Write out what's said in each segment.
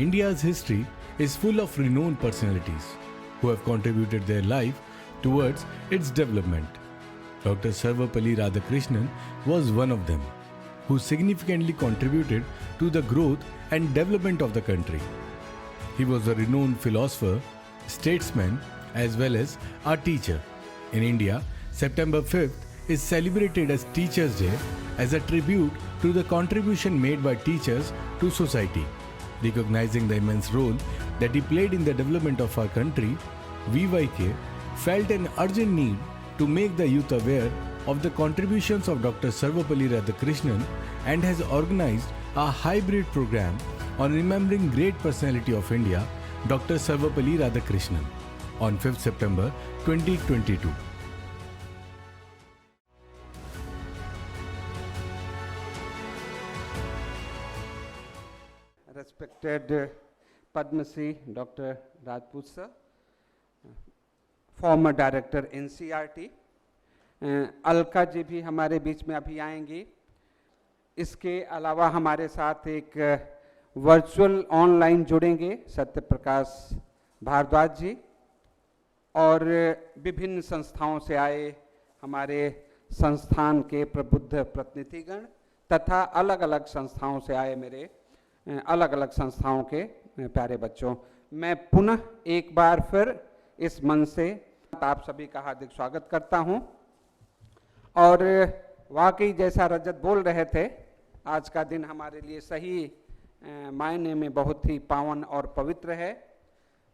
India's history is full of renowned personalities who have contributed their life towards its development. Dr. Sarvepalli Radhakrishnan was one of them, who significantly contributed to the growth and development of the country. He was a renowned philosopher, statesman, as well as a teacher. In India, September 5th is celebrated as Teachers' Day as a tribute to the contribution made by teachers to society. Recognizing the immense role that he played in the development of our country, VYK felt an urgent need to make the youth aware of the contributions of Dr. Sarvepalli Radhakrishnan and has organized a hybrid program on remembering great personality of India, Dr. Sarvepalli Radhakrishnan, on 5th September 2022. Respected Padma Shri Dr. Rajput sir, former director NCERT, Alka ji भी हमारे बीच में अभी आएंगी। इसके अलावा हमारे साथ एक वर्चुअल ऑनलाइन जुड़ेंगे सत्य प्रकाश भारद्वाज जी, और विभिन्न संस्थाओं से आए हमारे संस्थान के प्रबुद्ध प्रतिनिधिगण तथा अलग अलग संस्थाओं से आए मेरे अलग अलग संस्थाओं के प्यारे बच्चों, मैं पुनः एक बार फिर इस मंच से आप सभी का हार्दिक स्वागत करता हूं। और वाकई जैसा रजत बोल रहे थे, आज का दिन हमारे लिए सही मायने में बहुत ही पावन और पवित्र है,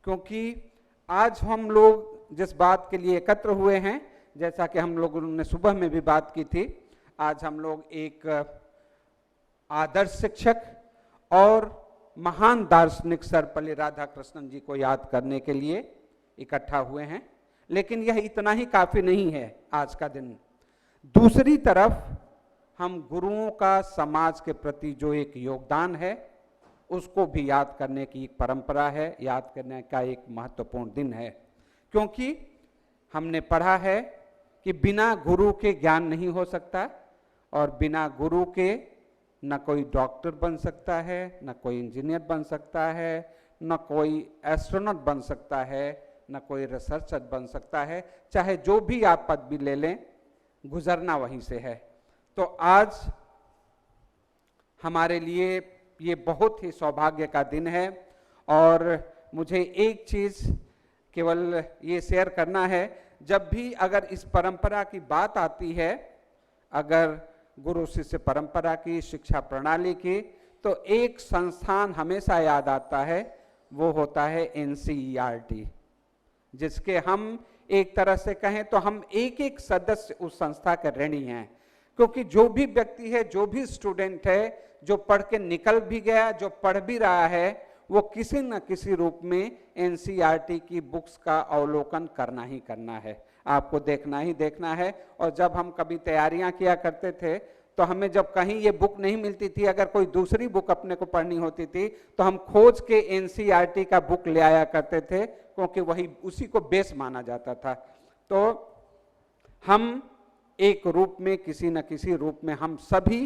क्योंकि आज हम लोग जिस बात के लिए एकत्र हुए हैं, जैसा कि हम लोगों ने सुबह में भी बात की थी, आज हम लोग एक आदर्श शिक्षक और महान दार्शनिक सर्वपल्ली राधाकृष्णन जी को याद करने के लिए इकट्ठा हुए हैं। लेकिन यह इतना ही काफ़ी नहीं है आज का दिन। दूसरी तरफ हम गुरुओं का समाज के प्रति जो एक योगदान है, उसको भी याद करने की एक परंपरा है, याद करने का एक महत्वपूर्ण दिन है। क्योंकि हमने पढ़ा है कि बिना गुरु के ज्ञान नहीं हो सकता, और बिना गुरु के न कोई डॉक्टर बन सकता है, न कोई इंजीनियर बन सकता है, न कोई एस्ट्रोनॉट बन सकता है, न कोई रिसर्चर बन सकता है। चाहे जो भी आप पद भी ले लें, गुजरना वहीं से है। तो आज हमारे लिए ये बहुत ही सौभाग्य का दिन है, और मुझे एक चीज़ केवल ये शेयर करना है, जब भी अगर इस परंपरा की बात आती है, अगर गुरु शिष्य परंपरा की, शिक्षा प्रणाली की, तो एक संस्थान हमेशा याद आता है, वो होता है NCERT, जिसके हम एक तरह से कहें तो हम एक एक सदस्य उस संस्था के ऋणी हैं। क्योंकि जो भी व्यक्ति है, जो भी स्टूडेंट है, जो पढ़ के निकल भी गया, जो पढ़ भी रहा है, वो किसी न किसी रूप में NCERT की बुक्स का अवलोकन करना ही करना है, आपको देखना ही देखना है। और जब हम कभी तैयारियां किया करते थे, तो हमें जब कहीं ये बुक नहीं मिलती थी, अगर कोई दूसरी बुक अपने को पढ़नी होती थी, तो हम खोज के NCERT का बुक ले आया करते थे, क्योंकि वही उसी को बेस माना जाता था। तो हम एक रूप में, किसी न किसी रूप में हम सभी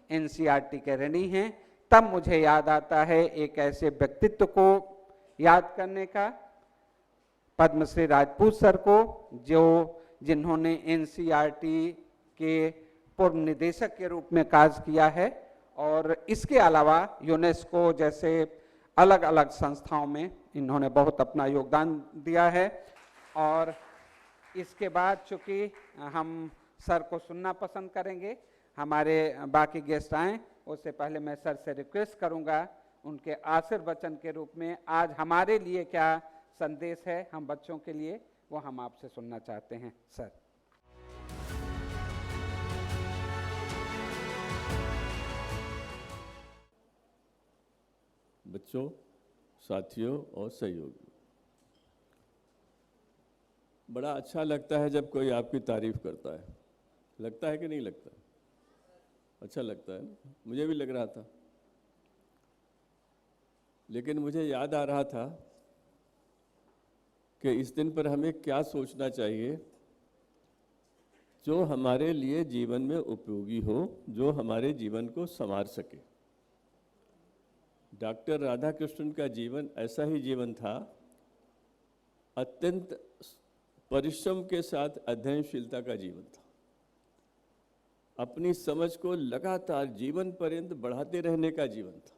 NCERT के ऋणी हैं। तब मुझे याद आता है एक ऐसे व्यक्तित्व को याद करने का, पद्मश्री राजपूत सर को, जिन्होंने NCERT के पूर्व निदेशक के रूप में कार्य किया है, और इसके अलावा यूनेस्को जैसे अलग अलग संस्थाओं में इन्होंने बहुत अपना योगदान दिया है। और इसके बाद चूँकि हम सर को सुनना पसंद करेंगे, हमारे बाकी गेस्ट आएँ, उससे पहले मैं सर से रिक्वेस्ट करूंगा, उनके आशीर्वचन के रूप में आज हमारे लिए क्या संदेश है हम बच्चों के लिए, वो हम आपसे सुनना चाहते हैं। सर। बच्चों, साथियों और सहयोगियों, बड़ा अच्छा लगता है जब कोई आपकी तारीफ करता है। लगता है कि नहीं लगता? अच्छा लगता है ना? मुझे भी लग रहा था। लेकिन मुझे याद आ रहा था कि इस दिन पर हमें क्या सोचना चाहिए जो हमारे लिए जीवन में उपयोगी हो, जो हमारे जीवन को संवार सके। डॉक्टर राधाकृष्णन का जीवन ऐसा ही जीवन था, अत्यंत परिश्रम के साथ अध्ययनशीलता का जीवन था। अपनी समझ को लगातार जीवन पर्यंत बढ़ाते रहने का जीवन था।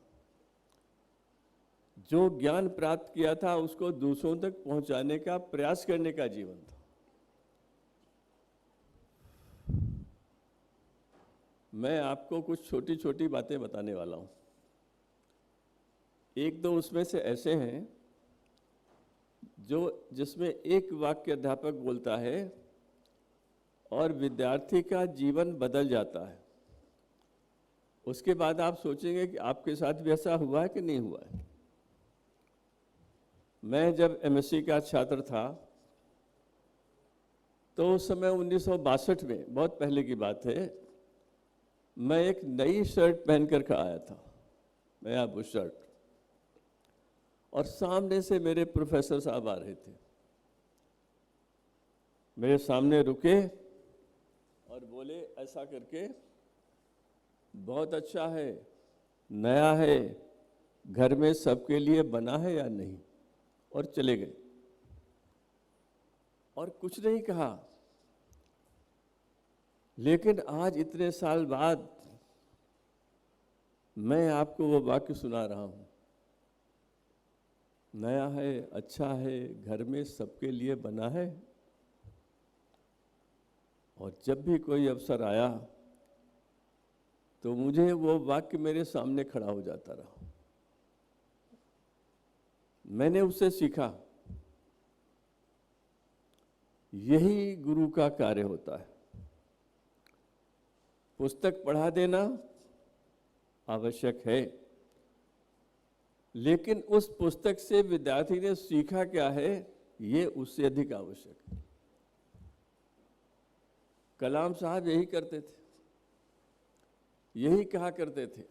जो ज्ञान प्राप्त किया था उसको दूसरों तक पहुंचाने का प्रयास करने का जीवन था। मैं आपको कुछ छोटी छोटी बातें बताने वाला हूं। एक दो उसमें से ऐसे हैं जिसमें एक वाक्य अध्यापक बोलता है और विद्यार्थी का जीवन बदल जाता है। उसके बाद आप सोचेंगे कि आपके साथ भी ऐसा हुआ है कि नहीं हुआ है। मैं जब एमएससी का छात्र था तो उस समय 1962 में, बहुत पहले की बात है, मैं एक नई शर्ट पहन कर आया था, नया बुश शर्ट, और सामने से मेरे प्रोफेसर साहब आ रहे थे। मेरे सामने रुके और बोले ऐसा करके, बहुत अच्छा है, नया है, घर में सबके लिए बना है या नहीं, और चले गए और कुछ नहीं कहा। लेकिन आज इतने साल बाद मैं आपको वो वाक्य सुना रहा हूं, नया है, अच्छा है, घर में सबके लिए बना है। और जब भी कोई अवसर आया तो मुझे वो वाक्य मेरे सामने खड़ा हो जाता रहा। मैंने उससे सीखा, यही गुरु का कार्य होता है। पुस्तक पढ़ा देना आवश्यक है, लेकिन उस पुस्तक से विद्यार्थी ने सीखा क्या है, ये उससे अधिक आवश्यक है। कलाम साहब यही करते थे, यही कहा करते थे।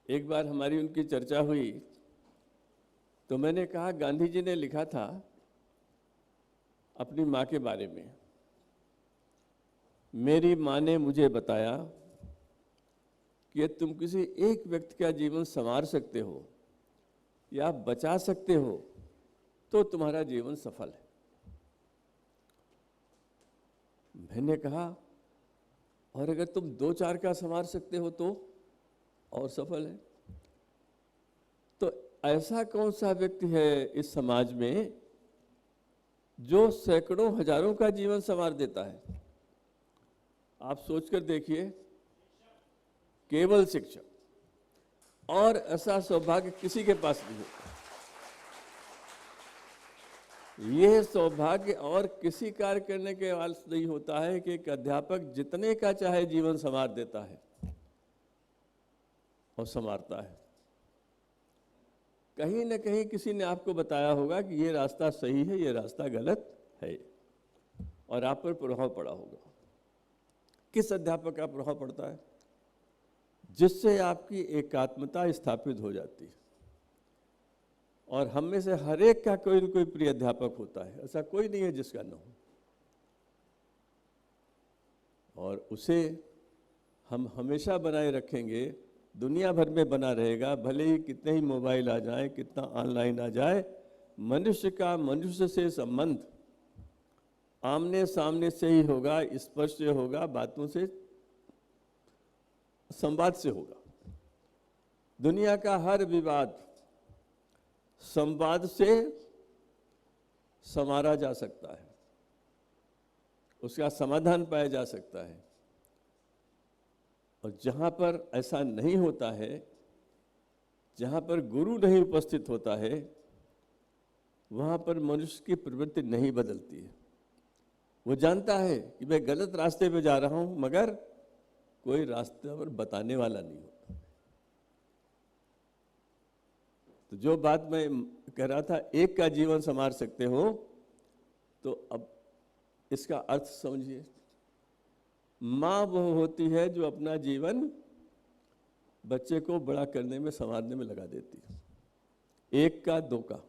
एक बार हमारी उनकी चर्चा हुई तो मैंने कहा, गांधी जी ने लिखा था अपनी माँ के बारे में, मेरी माँ ने मुझे बताया कि तुम किसी एक व्यक्ति का जीवन संवार सकते हो या बचा सकते हो तो तुम्हारा जीवन सफल है। मैंने कहा, और अगर तुम दो चार का संवार सकते हो तो और सफल है। तो ऐसा कौन सा व्यक्ति है इस समाज में जो सैकड़ों हजारों का जीवन संवार देता है? आप सोचकर देखिए, केवल शिक्षक, और ऐसा सौभाग्य किसी के पास नहीं होता। यह सौभाग्य और किसी कार्य करने के वास्ते नहीं होता है कि एक अध्यापक जितने का चाहे जीवन संवार देता है और संवारता है। कहीं न कहीं किसी ने आपको बताया होगा कि ये रास्ता सही है, ये रास्ता गलत है, और आप पर प्रभाव पड़ा होगा। किस अध्यापक का प्रभाव पड़ता है? जिससे आपकी एकात्मता स्थापित हो जाती है। और हम में से हर एक का कोई न कोई प्रिय अध्यापक होता है, ऐसा कोई नहीं है जिसका न हो। और उसे हम हमेशा बनाए रखेंगे, दुनिया भर में बना रहेगा, भले ही कितने ही मोबाइल आ जाए, कितना ऑनलाइन आ जाए। मनुष्य का मनुष्य से संबंध आमने सामने से ही होगा, स्पर्श से होगा, बातों से, संवाद से होगा। दुनिया का हर विवाद संवाद से संवारा जा सकता है, उसका समाधान पाया जा सकता है। और जहाँ पर ऐसा नहीं होता है, जहाँ पर गुरु नहीं उपस्थित होता है, वहाँ पर मनुष्य की प्रवृत्ति नहीं बदलती है। वो जानता है कि मैं गलत रास्ते पे जा रहा हूँ, मगर कोई रास्ते पर बताने वाला नहीं होता। तो जो बात मैं कह रहा था, एक का जीवन संवार सकते हो, तो अब इसका अर्थ समझिए। माँ वो होती है जो अपना जीवन बच्चे को बड़ा करने में, संवारने में लगा देती है। एक का, दो का।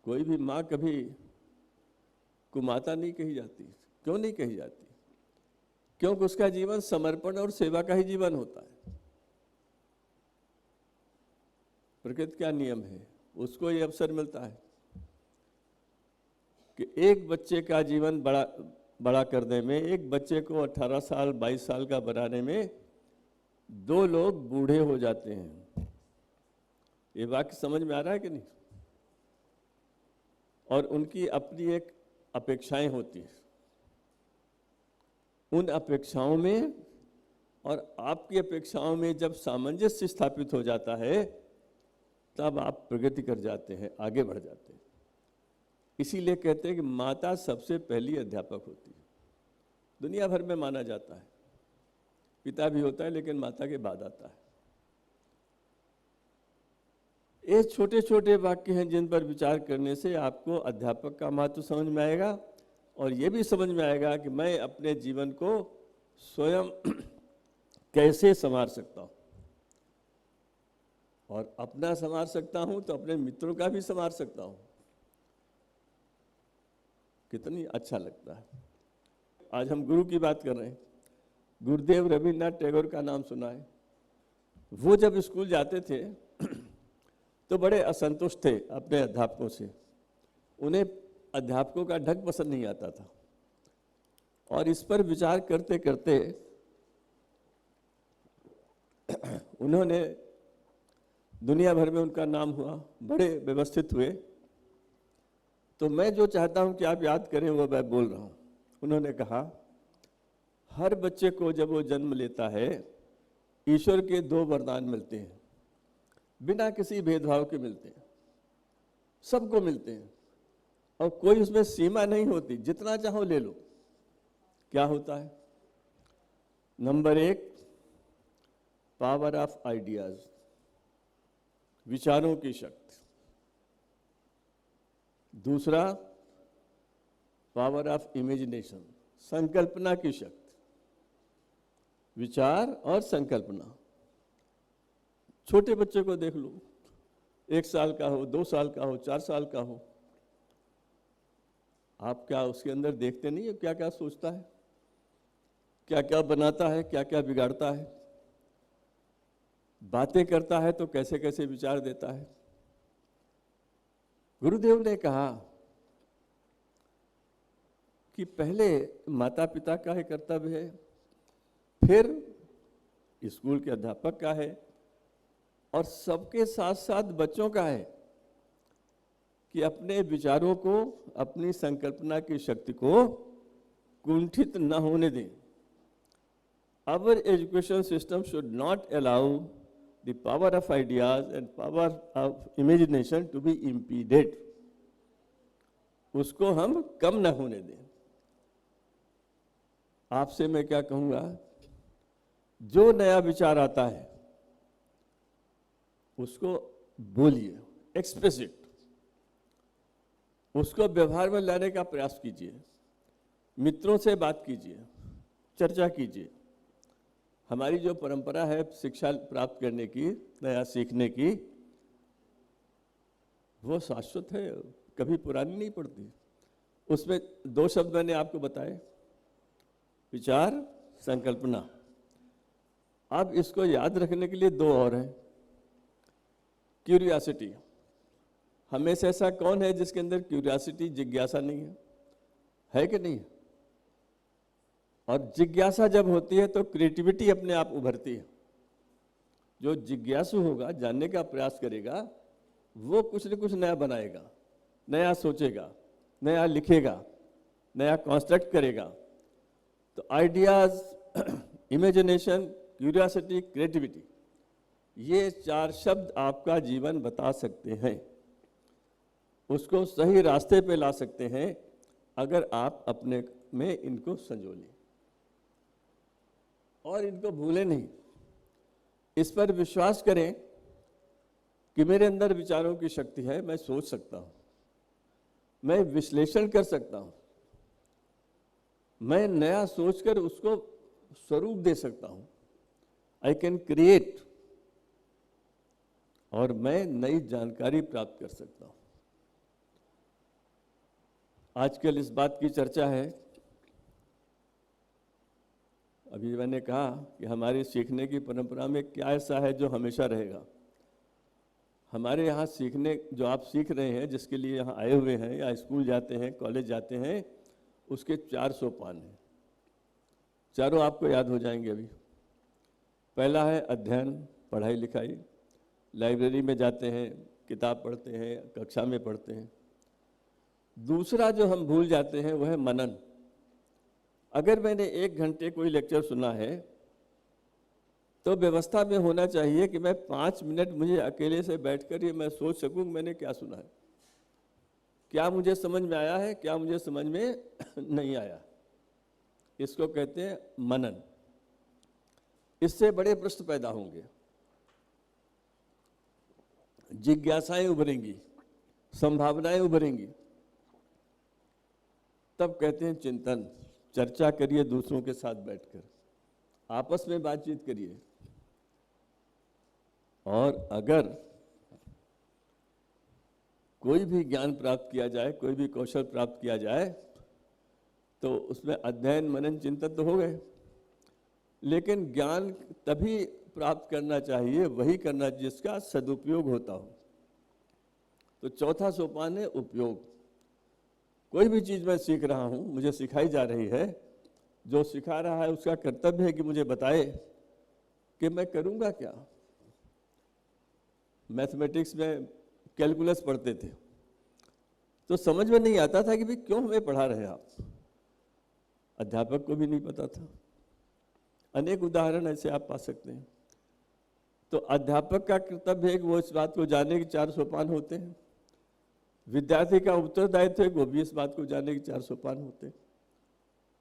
कोई भी माँ कभी कुमाता नहीं कही जाती। क्यों नहीं कही जाती? क्योंकि उसका जीवन समर्पण और सेवा का ही जीवन होता है। प्रकृति का नियम है, उसको ये अवसर मिलता है कि एक बच्चे का जीवन बड़ा करने में, एक बच्चे को 18 साल 22 साल का बनाने में 2 लोग बूढ़े हो जाते हैं। ये वाक्य समझ में आ रहा है कि नहीं? और उनकी अपनी एक अपेक्षाएं होती हैं। उन अपेक्षाओं में और आपकी अपेक्षाओं में जब सामंजस्य स्थापित हो जाता है, तब आप प्रगति कर जाते हैं, आगे बढ़ जाते हैं। इसीलिए कहते हैं कि माता सबसे पहली अध्यापक होती है। दुनिया भर में माना जाता है, पिता भी होता है, लेकिन माता के बाद आता है। ये छोटे छोटे वाक्य हैं जिन पर विचार करने से आपको अध्यापक का महत्व समझ में आएगा, और ये भी समझ में आएगा कि मैं अपने जीवन को स्वयं कैसे संवार सकता हूँ। और अपना संवार सकता हूँ तो अपने मित्रों का भी संवार सकता हूँ। कितनी अच्छा लगता है। आज हम गुरु की बात कर रहे हैं। गुरुदेव रविन्द्रनाथ टैगोर का नाम सुना है। वो जब स्कूल जाते थे तो बड़े असंतुष्ट थे अपने अध्यापकों से। उन्हें अध्यापकों का ढंग पसंद नहीं आता था, और इस पर विचार करते करते उन्होंने, दुनिया भर में उनका नाम हुआ, बड़े व्यवस्थित हुए। तो मैं जो चाहता हूं कि आप याद करें वो मैं बोल रहा हूं। उन्होंने कहा, हर बच्चे को जब वो जन्म लेता है, ईश्वर के 2 वरदान मिलते हैं, बिना किसी भेदभाव के मिलते हैं, सबको मिलते हैं, और कोई उसमें सीमा नहीं होती, जितना चाहो ले लो। क्या होता है? नंबर 1, पावर ऑफ आइडियाज, विचारों की शक्ति। दूसरा, पावर ऑफ इमेजिनेशन, संकल्पना की शक्ति। विचार और संकल्पना। छोटे बच्चे को देख लो, 1 साल का हो, 2 साल का हो, 4 साल का हो, आप क्या उसके अंदर देखते नहीं हो क्या क्या सोचता है, क्या क्या बनाता है, क्या क्या बिगाड़ता है। बातें करता है तो कैसे कैसे विचार देता है। गुरुदेव ने कहा कि पहले माता पिता का ही कर्तव्य है, फिर स्कूल के अध्यापक का है, और सबके साथ साथ बच्चों का है कि अपने विचारों को, अपनी संकल्पना की शक्ति को कुंठित न होने दें। Our education system should not allow the power of ideas and power of imagination to be impeded. उसको हम कम न होने दें। आपसे मैं क्या कहूँगा, जो नया विचार आता है उसको बोलिए, एक्सप्रेसिट, उसको व्यवहार में लाने का प्रयास कीजिए, मित्रों से बात कीजिए, चर्चा कीजिए। हमारी जो परंपरा है शिक्षा प्राप्त करने की, नया सीखने की, वो शाश्वत है, कभी पुरानी नहीं पड़ती। उसमें 2 शब्द मैंने आपको बताए, विचार, संकल्पना। अब इसको याद रखने के लिए 2 और हैं। क्यूरियोसिटी। हमें से ऐसा कौन है जिसके अंदर क्यूरियोसिटी, जिज्ञासा नहीं है कि नहीं? और जिज्ञासा जब होती है तो क्रिएटिविटी अपने आप उभरती है। जो जिज्ञासु होगा, जानने का प्रयास करेगा, वो कुछ न कुछ नया बनाएगा, नया सोचेगा, नया लिखेगा, नया कंस्ट्रक्ट करेगा। तो आइडियाज, इमेजिनेशन, क्यूरियोसिटी, क्रिएटिविटी, ये 4 शब्द आपका जीवन बता सकते हैं, उसको सही रास्ते पे ला सकते हैं अगर आप अपने में इनको संजो लें और इनको भूलें नहीं। इस पर विश्वास करें कि मेरे अंदर विचारों की शक्ति है, मैं सोच सकता हूं, मैं विश्लेषण कर सकता हूं, मैं नया सोचकर उसको स्वरूप दे सकता हूं। आई कैन क्रिएट, और मैं नई जानकारी प्राप्त कर सकता हूं। आजकल इस बात की चर्चा है, अभी मैंने कहा कि हमारी सीखने की परंपरा में क्या ऐसा है जो हमेशा रहेगा। हमारे यहाँ सीखने जो आप सीख रहे हैं, जिसके लिए यहाँ आए हुए हैं या स्कूल जाते हैं, कॉलेज जाते हैं, उसके 4 सोपान हैं। चारों आपको याद हो जाएंगे अभी। पहला है अध्ययन, पढ़ाई लिखाई, लाइब्रेरी में जाते हैं, किताब पढ़ते हैं, कक्षा में पढ़ते हैं। दूसरा जो हम भूल जाते हैं वो है मनन। अगर मैंने 1 घंटे कोई लेक्चर सुना है तो व्यवस्था में होना चाहिए कि मैं 5 मिनट मुझे अकेले से बैठकर ये मैं सोच सकूं कि मैंने क्या सुना है, क्या मुझे समझ में आया है, क्या मुझे समझ में नहीं आया। इसको कहते हैं मनन। इससे बड़े प्रश्न पैदा होंगे, जिज्ञासाएं उभरेंगी, संभावनाएं उभरेंगी। तब कहते हैं चिंतन। चर्चा करिए दूसरों के साथ बैठकर, आपस में बातचीत करिए। और अगर कोई भी ज्ञान प्राप्त किया जाए, कोई भी कौशल प्राप्त किया जाए, तो उसमें अध्ययन, मनन, चिंतन तो हो गए, लेकिन ज्ञान तभी प्राप्त करना चाहिए, वही करना जिसका सदुपयोग होता हो। तो चौथा सोपान है उपयोग। कोई भी चीज़ मैं सीख रहा हूँ, मुझे सिखाई जा रही है, जो सिखा रहा है उसका कर्तव्य है कि मुझे बताए कि मैं करूँगा क्या। मैथमेटिक्स में कैलकुलस पढ़ते थे तो समझ में नहीं आता था कि भाई क्यों हमें पढ़ा रहे हैं आप। अध्यापक को भी नहीं पता था। अनेक उदाहरण ऐसे आप पा सकते हैं। तो अध्यापक का कर्तव्य है कि वो इस बात को जाने के 4 सोपान होते हैं। विद्यार्थी का उत्तरदायित्व है वो भी इस बात को जाने के 4 सोपान होते हैं।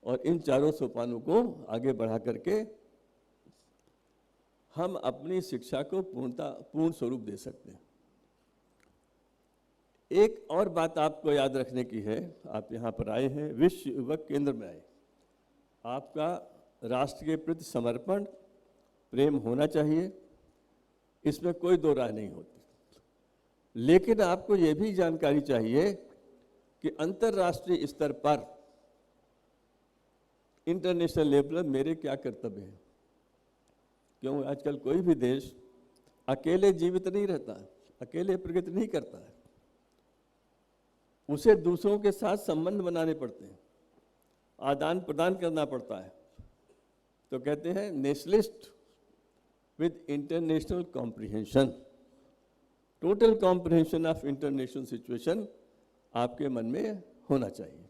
और इन चारों सोपानों को आगे बढ़ा करके हम अपनी शिक्षा को पूर्ण स्वरूप दे सकते हैं। एक और बात आपको याद रखने की है, आप यहाँ पर आए हैं, विश्व युवक केंद्र में आए। आपका राष्ट्र के प्रति समर्पण, प्रेम होना चाहिए, इसमें कोई दो राय नहीं होती। लेकिन आपको ये भी जानकारी चाहिए कि अंतर्राष्ट्रीय स्तर पर, इंटरनेशनल लेवल पर मेरे क्या कर्तव्य हैं। क्यों आजकल कोई भी देश अकेले जीवित नहीं रहता है, अकेले प्रगति नहीं करता है, उसे दूसरों के साथ संबंध बनाने पड़ते हैं, आदान प्रदान करना पड़ता है। तो कहते हैं nationalist with international comprehension, total comprehension of international situation आपके मन में होना चाहिए।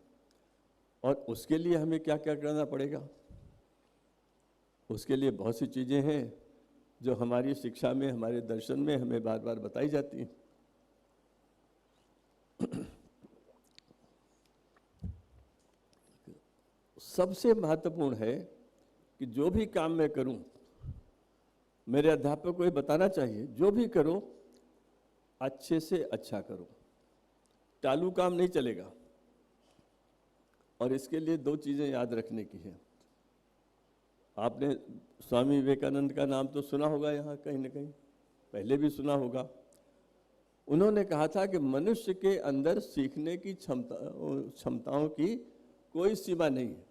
और उसके लिए हमें क्या क्या करना पड़ेगा? उसके लिए बहुत सी चीज़ें हैं जो हमारी शिक्षा में, हमारे दर्शन में हमें बार बार बताई जाती हैं। सबसे महत्वपूर्ण है कि जो भी काम मैं करूं, मेरे अध्यापक को ये बताना चाहिए, जो भी करो अच्छे से अच्छा करो, चालू काम नहीं चलेगा। और इसके लिए 2 चीज़ें याद रखने की है। आपने स्वामी विवेकानंद का नाम तो सुना होगा, यहाँ कहीं ना कहीं पहले भी सुना होगा। उन्होंने कहा था कि मनुष्य के अंदर सीखने की क्षमताओं की कोई सीमा नहीं है।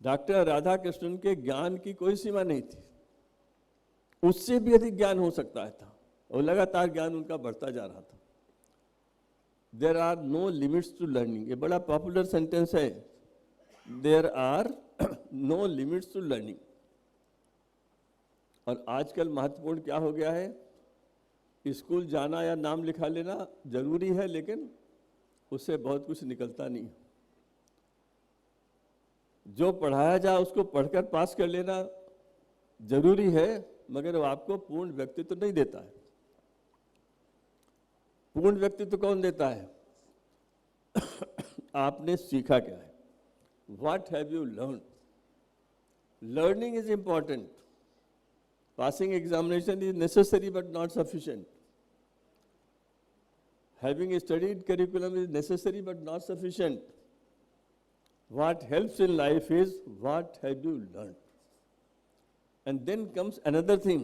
डॉक्टर राधा कृष्णन के ज्ञान की कोई सीमा नहीं थी, उससे भी अधिक ज्ञान हो सकता था, और लगातार ज्ञान उनका बढ़ता जा रहा था। There are no limits to learning, ये बड़ा पॉपुलर सेंटेंस है। There are no limits to learning. और आजकल महत्वपूर्ण क्या हो गया है? स्कूल जाना या नाम लिखा लेना जरूरी है, लेकिन उससे बहुत कुछ निकलता नहीं। जो पढ़ाया जाए उसको पढ़कर पास कर लेना जरूरी है, मगर वो आपको पूर्ण व्यक्तित्व नहीं देता है। पूर्ण व्यक्तित्व कौन देता है? आपने सीखा क्या है? What have you learned? Learning is important. Passing examination is necessary but not sufficient. Having a studied curriculum is necessary but not sufficient. What helps in life is what have you learned? And then comes another thing.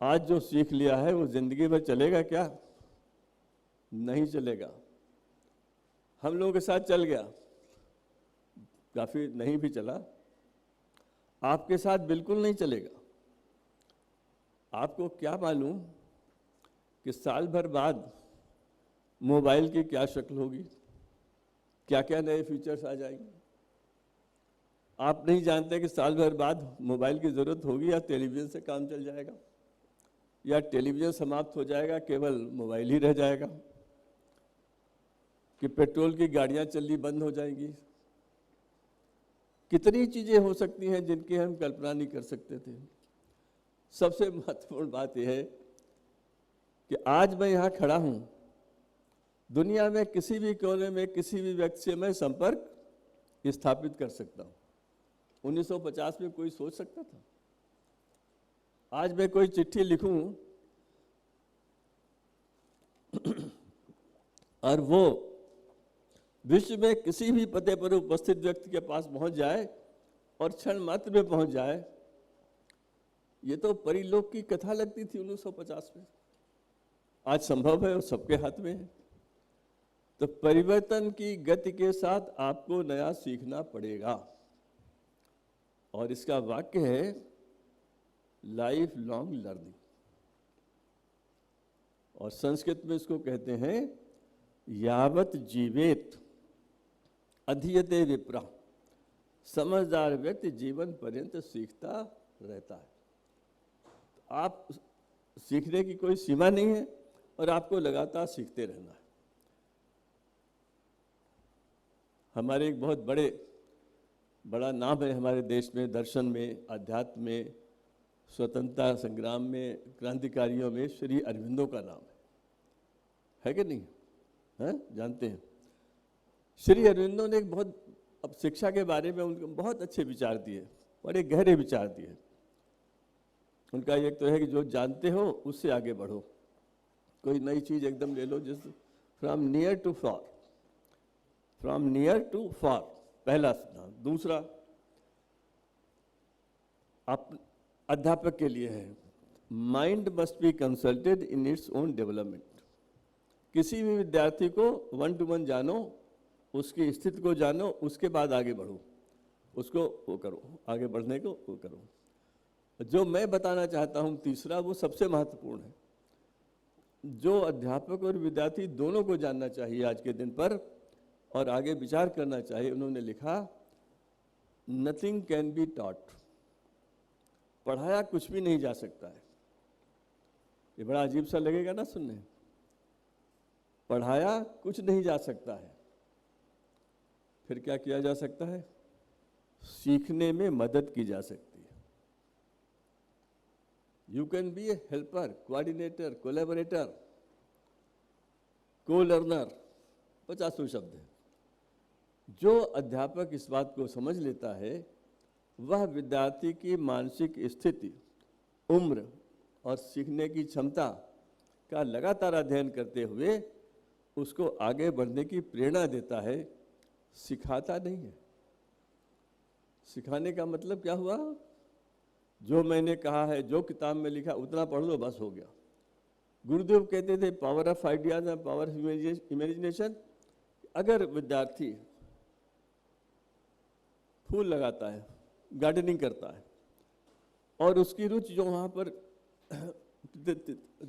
आज जो सीख लिया है वो जिंदगी भर चलेगा क्या? नहीं चलेगा। हम लोगों के साथ चल गया, काफी नहीं भी चला, आपके साथ बिल्कुल नहीं चलेगा। आपको क्या मालूम कि साल भर बाद मोबाइल की क्या शक्ल होगी, क्या क्या नए फीचर्स आ जाएंगे। आप नहीं जानते कि साल भर बाद मोबाइल की ज़रूरत होगी या टेलीविज़न से काम चल जाएगा, या टेलीविज़न समाप्त हो जाएगा, केवल मोबाइल ही रह जाएगा, कि पेट्रोल की गाड़ियां चलनी बंद हो जाएंगी। कितनी चीज़ें हो सकती हैं जिनकी हम कल्पना नहीं कर सकते थे। सबसे महत्वपूर्ण बात यह है कि आज मैं यहाँ खड़ा हूँ, दुनिया में किसी भी कोने में किसी भी व्यक्ति से मैं संपर्क स्थापित कर सकता हूँ। 1950 में कोई सोच सकता था? आज मैं कोई चिट्ठी लिखूं और वो विश्व में किसी भी पते पर उपस्थित व्यक्ति के पास पहुंच जाए और क्षण मात्र में पहुंच जाए, ये तो परिलोक की कथा लगती थी 1950 में। आज संभव है और सबके हाथ में है। तो परिवर्तन की गति के साथ आपको नया सीखना पड़ेगा, और इसका वाक्य है लाइफ लॉन्ग लर्निंग, और संस्कृत में इसको कहते हैं यावत जीवेत अधीयते विप्रा। समझदार व्यक्ति जीवन पर्यंत सीखता रहता है। तो आप सीखने की कोई सीमा नहीं है और आपको लगातार सीखते रहना है। हमारे एक बहुत बड़ा नाम है हमारे देश में, दर्शन में, अध्यात्म में, स्वतंत्रता संग्राम में, क्रांतिकारियों में श्री अरविंदो का नाम है कि नहीं है? जानते हैं श्री अरविंदो ने एक बहुत, अब शिक्षा के बारे में उनके बहुत अच्छे विचार दिए, बड़े गहरे विचार दिए। उनका एक तो है कि जो जानते हो उससे आगे बढ़ो, कोई नई चीज़ एकदम ले लो, जैसे from near to far, from near to far, पहला सिद्धांत। दूसरा आप अध्यापक के लिए है, mind must be consulted in its own development. किसी भी विद्यार्थी को 1 to 1 जानो, उसकी स्थिति को जानो, उसके बाद आगे बढ़ो, उसको वो करो, आगे बढ़ने को वो करो। जो मैं बताना चाहता हूँ तीसरा, वो सबसे महत्वपूर्ण है, जो अध्यापक और विद्यार्थी दोनों को जानना चाहिए आज के दिन पर और आगे विचार करना चाहिए। उन्होंने लिखा, नथिंग कैन बी टॉट। पढ़ाया कुछ भी नहीं जा सकता है। ये बड़ा अजीब सा लगेगा ना सुनने, पढ़ाया कुछ नहीं जा सकता है। फिर क्या किया जा सकता है? सीखने में मदद की जा सकती है। You can be A helper, coordinator, collaborator, को लर्नर, 50 शब्द है। जो अध्यापक इस बात को समझ लेता है, वह विद्यार्थी की मानसिक स्थिति, उम्र और सीखने की क्षमता का लगातार अध्ययन करते हुए उसको आगे बढ़ने की प्रेरणा देता है, सिखाता नहीं है। सिखाने का मतलब क्या हुआ? जो मैंने कहा है, जो किताब में लिखा उतना पढ़ लो, बस हो गया। गुरुदेव कहते थे power of ideas and power of imagination. अगर विद्यार्थी फूल लगाता है, गार्डनिंग करता है, और उसकी रुचि जो वहाँ पर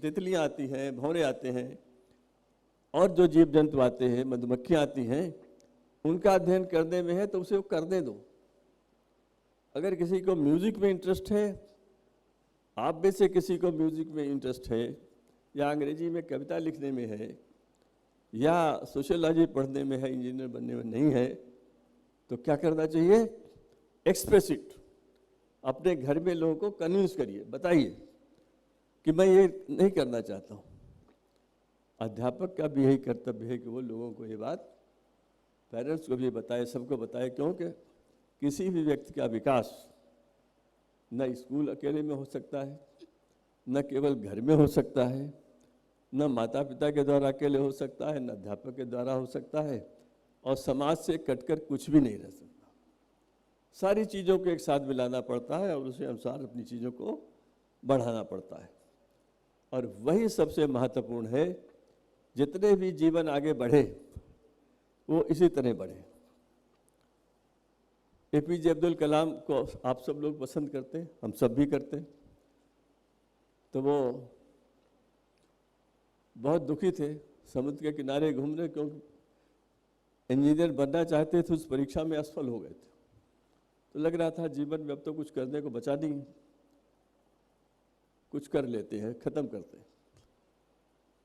तितलियाँ आती हैं, भंवरे आते हैं, और जो जीव जंतु आते हैं, मधुमक्खियाँ आती हैं, उनका अध्ययन करने में है तो उसे वो करने दो। अगर किसी को म्यूज़िक में इंटरेस्ट है, आप में से किसी को म्यूज़िक में इंटरेस्ट है, या अंग्रेजी में कविता लिखने में है, या सोशियोलॉजी पढ़ने में है, इंजीनियर बनने में नहीं है, तो क्या करना चाहिए? Express it. अपने घर में लोगों को कन्विंस करिए, बताइए कि मैं ये नहीं करना चाहता हूँ। अध्यापक का भी यही कर्तव्य है कि वो लोगों को ये बात, पेरेंट्स को भी बताए, सबको बताए, क्योंकि किसी भी व्यक्ति का विकास न स्कूल अकेले में हो सकता है, न केवल घर में हो सकता है, न माता पिता के द्वारा अकेले हो सकता है, न अध्यापक के द्वारा हो सकता है, और समाज से कटकर कुछ भी नहीं रह सकता। सारी चीज़ों को एक साथ मिलाना पड़ता है और उसी अनुसार अपनी चीज़ों को बढ़ाना पड़ता है, और वही सबसे महत्वपूर्ण है। जितने भी जीवन आगे बढ़े वो इसी तरह बढ़े। APJ अब्दुल कलाम को आप सब लोग पसंद करते हैं, हम सब भी करते हैं। तो वो बहुत दुखी थे, समुद्र के किनारे घूम रहे, क्योंकि इंजीनियर बनना चाहते थे, उस परीक्षा में असफल हो गए थे। तो लग रहा था जीवन में अब तो कुछ करने को बचा नहीं, कुछ कर लेते हैं, खत्म करते हैं।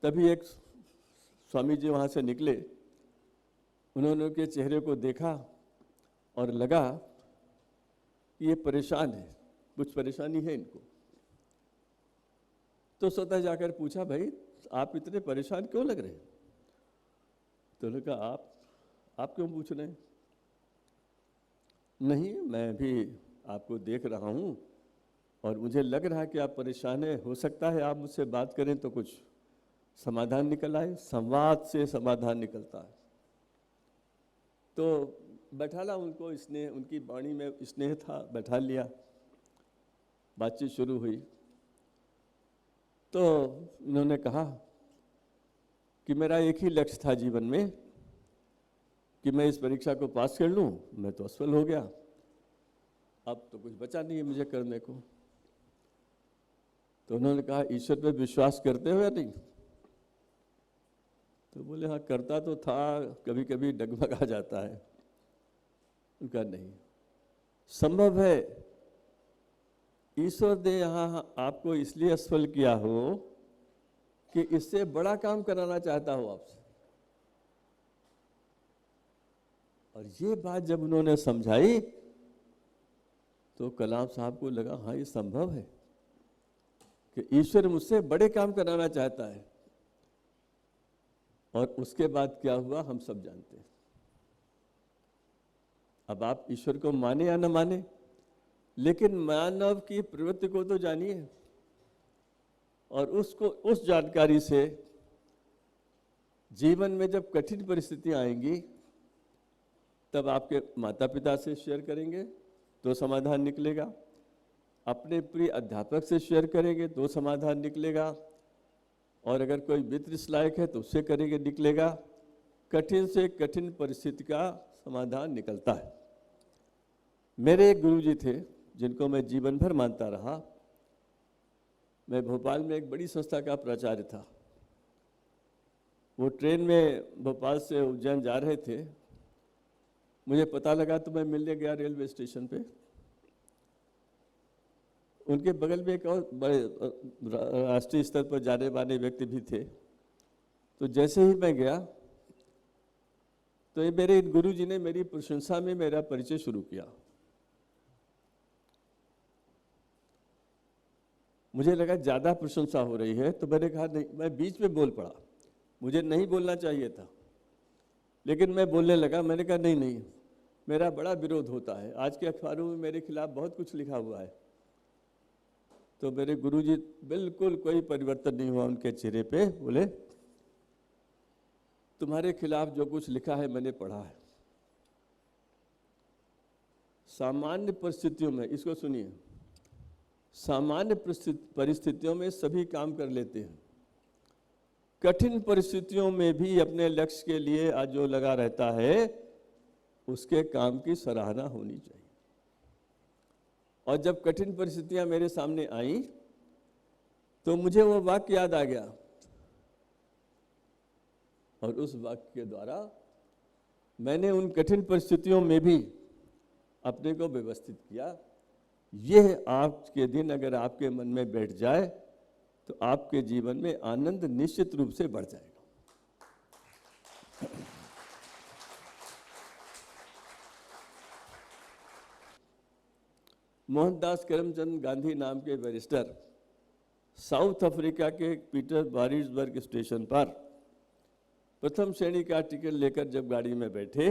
तभी एक स्वामी जी वहाँ से निकले, उन्होंने उनके चेहरे को देखा और लगा कि ये परेशान है, कुछ परेशानी है इनको। तो स्वतः जाकर पूछा, भाई आप इतने परेशान क्यों लग रहे हैं? तो उन्होंने कहा, आप क्यों पूछ रहे हैं? नहीं, मैं भी आपको देख रहा हूँ और मुझे लग रहा है कि आप परेशान हैं। हो सकता है आप मुझसे बात करें तो कुछ समाधान निकल आए। संवाद से समाधान निकलता है। तो बैठाला उनको, स्नेह, उनकी वाणी में स्नेह था, बैठा लिया, बातचीत शुरू हुई। तो उन्होंने कहा कि मेरा एक ही लक्ष्य था जीवन में कि मैं इस परीक्षा को पास कर लूं। मैं तो असफल हो गया, अब तो कुछ बचा नहीं है मुझे करने को। तो उन्होंने कहा, ईश्वर पे विश्वास करते हो या नहीं? तो बोले, हाँ करता तो था, कभी कभी डगमगा जाता है। उनका नहीं, संभव है ईश्वर ने यहाँ आपको इसलिए असफल किया हो कि इससे बड़ा काम कराना चाहता हो आपसे। और ये बात जब उन्होंने समझाई तो कलाम साहब को लगा, हाँ ये संभव है कि ईश्वर मुझसे बड़े काम कराना चाहता है। और उसके बाद क्या हुआ हम सब जानते हैं। अब आप ईश्वर को माने या न माने, लेकिन मानव की प्रवृत्ति को तो जानिए, और उसको, उस जानकारी से जीवन में जब कठिन परिस्थितियां आएंगी तब आपके माता पिता से शेयर करेंगे तो समाधान निकलेगा, अपने प्रिय अध्यापक से शेयर करेंगे तो समाधान निकलेगा, और अगर कोई मित्र इस लायक है तो उससे करेंगे, निकलेगा। कठिन से कठिन परिस्थिति का समाधान निकलता है। मेरे एक गुरुजी थे जिनको मैं जीवन भर मानता रहा। मैं भोपाल में एक बड़ी संस्था का प्राचार्य था। वो ट्रेन में भोपाल से उज्जैन जा रहे थे, मुझे पता लगा तो मैं मिलने गया रेलवे स्टेशन पे। उनके बगल में एक और बड़े राष्ट्रीय स्तर पर जाने माने व्यक्ति भी थे। तो जैसे ही मैं गया तो ये मेरे इन गुरुजी ने मेरी प्रशंसा में मेरा परिचय शुरू किया। मुझे लगा ज़्यादा प्रशंसा हो रही है, तो मैंने कहा नहीं, मैं बीच में बोल पड़ा, मुझे नहीं बोलना चाहिए था, लेकिन मैं बोलने लगा। मैंने कहा नहीं, मेरा बड़ा विरोध होता है, आज के अखबारों में मेरे खिलाफ बहुत कुछ लिखा हुआ है। तो मेरे गुरुजी, बिल्कुल कोई परिवर्तन नहीं हुआ उनके चेहरे पे, बोले तुम्हारे खिलाफ जो कुछ लिखा है मैंने पढ़ा है। सामान्य परिस्थितियों में, इसको सुनिए, सामान्य परिस्थितियों में सभी काम कर लेते हैं, कठिन परिस्थितियों में भी अपने लक्ष्य के लिए आज जो लगा रहता है उसके काम की सराहना होनी चाहिए। और जब कठिन परिस्थितियां मेरे सामने आई तो मुझे वो वाक्य याद आ गया, और उस वाक्य के द्वारा मैंने उन कठिन परिस्थितियों में भी अपने को व्यवस्थित किया। यह आज के दिन अगर आपके मन में बैठ जाए तो आपके जीवन में आनंद निश्चित रूप से बढ़ जाएगा। मोहनदास करमचंद गांधी नाम के बैरिस्टर साउथ अफ्रीका के पीटर मारिट्सबर्ग स्टेशन पर प्रथम श्रेणी का टिकट लेकर जब गाड़ी में बैठे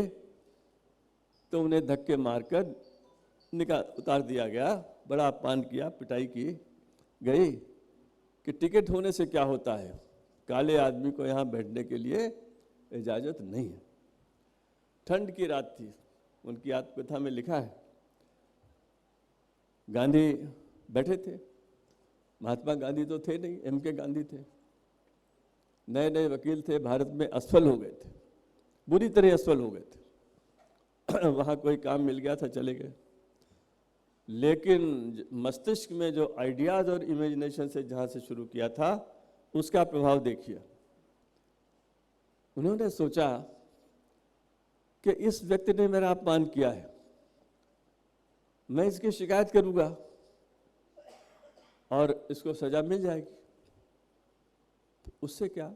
तो उन्हें धक्के मारकर उतार दिया गया। बड़ा अपमान किया, पिटाई की गई कि टिकट होने से क्या होता है, काले आदमी को यहाँ बैठने के लिए इजाज़त नहीं है। ठंड की रात थी, उनकी आत्मकथा में लिखा है। गांधी बैठे थे, महात्मा गांधी तो थे नहीं, एम.के. गांधी थे, नए नए वकील थे, भारत में असफल हो गए थे, बुरी तरह असफल हो गए थे। वहाँ कोई काम मिल गया था, चले गए, लेकिन मस्तिष्क में जो आइडियाज़ और इमेजिनेशन से जहाँ से शुरू किया था उसका प्रभाव देखिए। उन्होंने सोचा कि इस व्यक्ति ने मेरा अपमान किया है, मैं इसकी शिकायत करूंगा और इसको सजा मिल जाएगी। तो उससे क्या,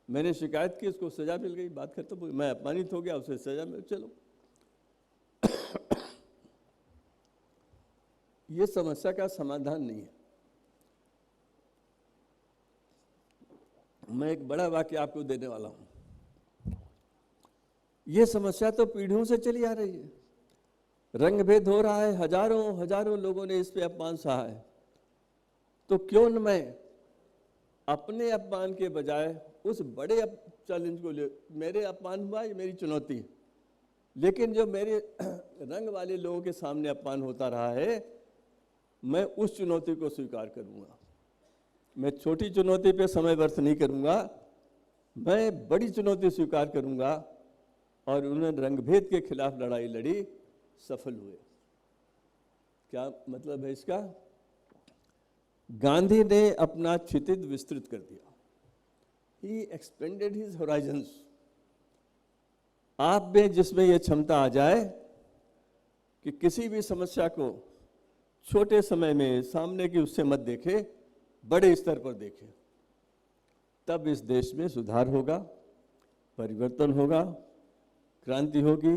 मैंने शिकायत की, उसको सजा मिल गई, बात खत्म हो गई, मैं अपमानित हो गया, उसे सजा मिल, चलो। ये समस्या का समाधान नहीं है। मैं एक बड़ा वाक्य आपको देने वाला हूं। ये समस्या तो पीढ़ियों से चली आ रही है, रंग भेद हो रहा है, हजारों हजारों लोगों ने इस पे अपमान सहा है। तो क्यों न मैं अपने अपमान के बजाय उस बड़े चैलेंज को ले, मेरे अपमान हुआ, ये मेरी चुनौती है, लेकिन जो मेरे रंग वाले लोगों के सामने अपमान होता रहा है, मैं उस चुनौती को स्वीकार करूंगा। मैं छोटी चुनौती पे समय व्यर्थ नहीं करूंगा, मैं बड़ी चुनौती स्वीकार करूंगा। और उन्होंने रंगभेद के खिलाफ लड़ाई लड़ी, सफल हुए। क्या मतलब है इसका? गांधी ने अपना क्षितिज विस्तृत कर दिया, ही एक्सपेंडेड हिज होराइजन्स। आप में जिसमें यह क्षमता आ जाए कि किसी भी समस्या को छोटे समय में सामने की उससे मत देखे, बड़े स्तर पर देखे, तब इस देश में सुधार होगा, परिवर्तन होगा, क्रांति होगी,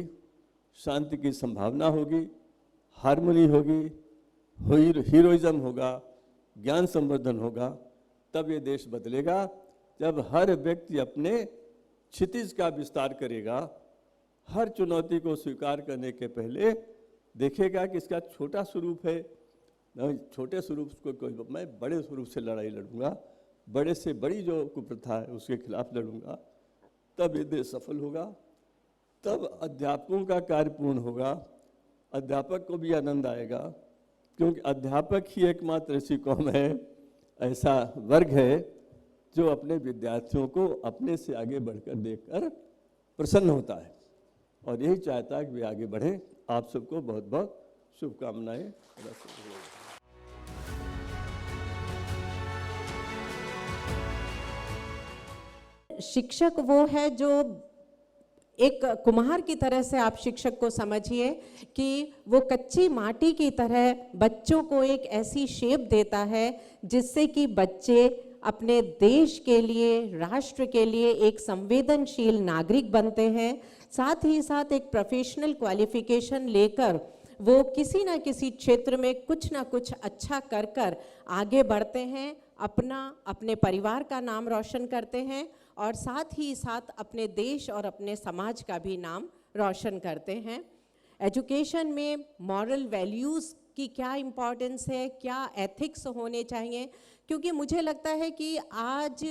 शांति की संभावना होगी, हार्मनी होगी, हीरोइज्म होगा, ज्ञान संवर्धन होगा। तब ये देश बदलेगा जब हर व्यक्ति अपने क्षितिज का विस्तार करेगा। हर चुनौती को स्वीकार करने के पहले देखेगा कि इसका छोटा स्वरूप है, छोटे स्वरूप को कोई, मैं बड़े स्वरूप से लड़ाई लड़ूंगा, बड़े से बड़ी जो कुप्रथा है उसके खिलाफ लड़ूंगा। तब ये देश सफल होगा, तब अध्यापकों का कार्य पूर्ण होगा, अध्यापक को भी आनंद आएगा, क्योंकि अध्यापक ही एकमात्र ऐसी कौम है, ऐसा वर्ग है जो अपने विद्यार्थियों को अपने से आगे बढ़कर देखकर प्रसन्न होता है और यही चाहता है कि वे आगे बढ़ें। आप सबको बहुत बहुत शुभकामनाएं। शिक्षक वो है जो एक कुम्हार की तरह से आप शिक्षक को समझिए कि वो कच्ची माटी की तरह बच्चों को एक ऐसी शेप देता है जिससे कि बच्चे अपने देश के लिए, राष्ट्र के लिए एक संवेदनशील नागरिक बनते हैं। साथ ही साथ एक प्रोफेशनल क्वालिफिकेशन लेकर वो किसी ना किसी क्षेत्र में कुछ ना कुछ अच्छा कर कर आगे बढ़ते हैं, अपने परिवार का नाम रोशन करते हैं और साथ ही साथ अपने देश और अपने समाज का भी नाम रोशन करते हैं। एजुकेशन में मॉरल वैल्यूज़ की क्या इम्पोर्टेंस है, क्या एथिक्स होने चाहिए, क्योंकि मुझे लगता है कि आज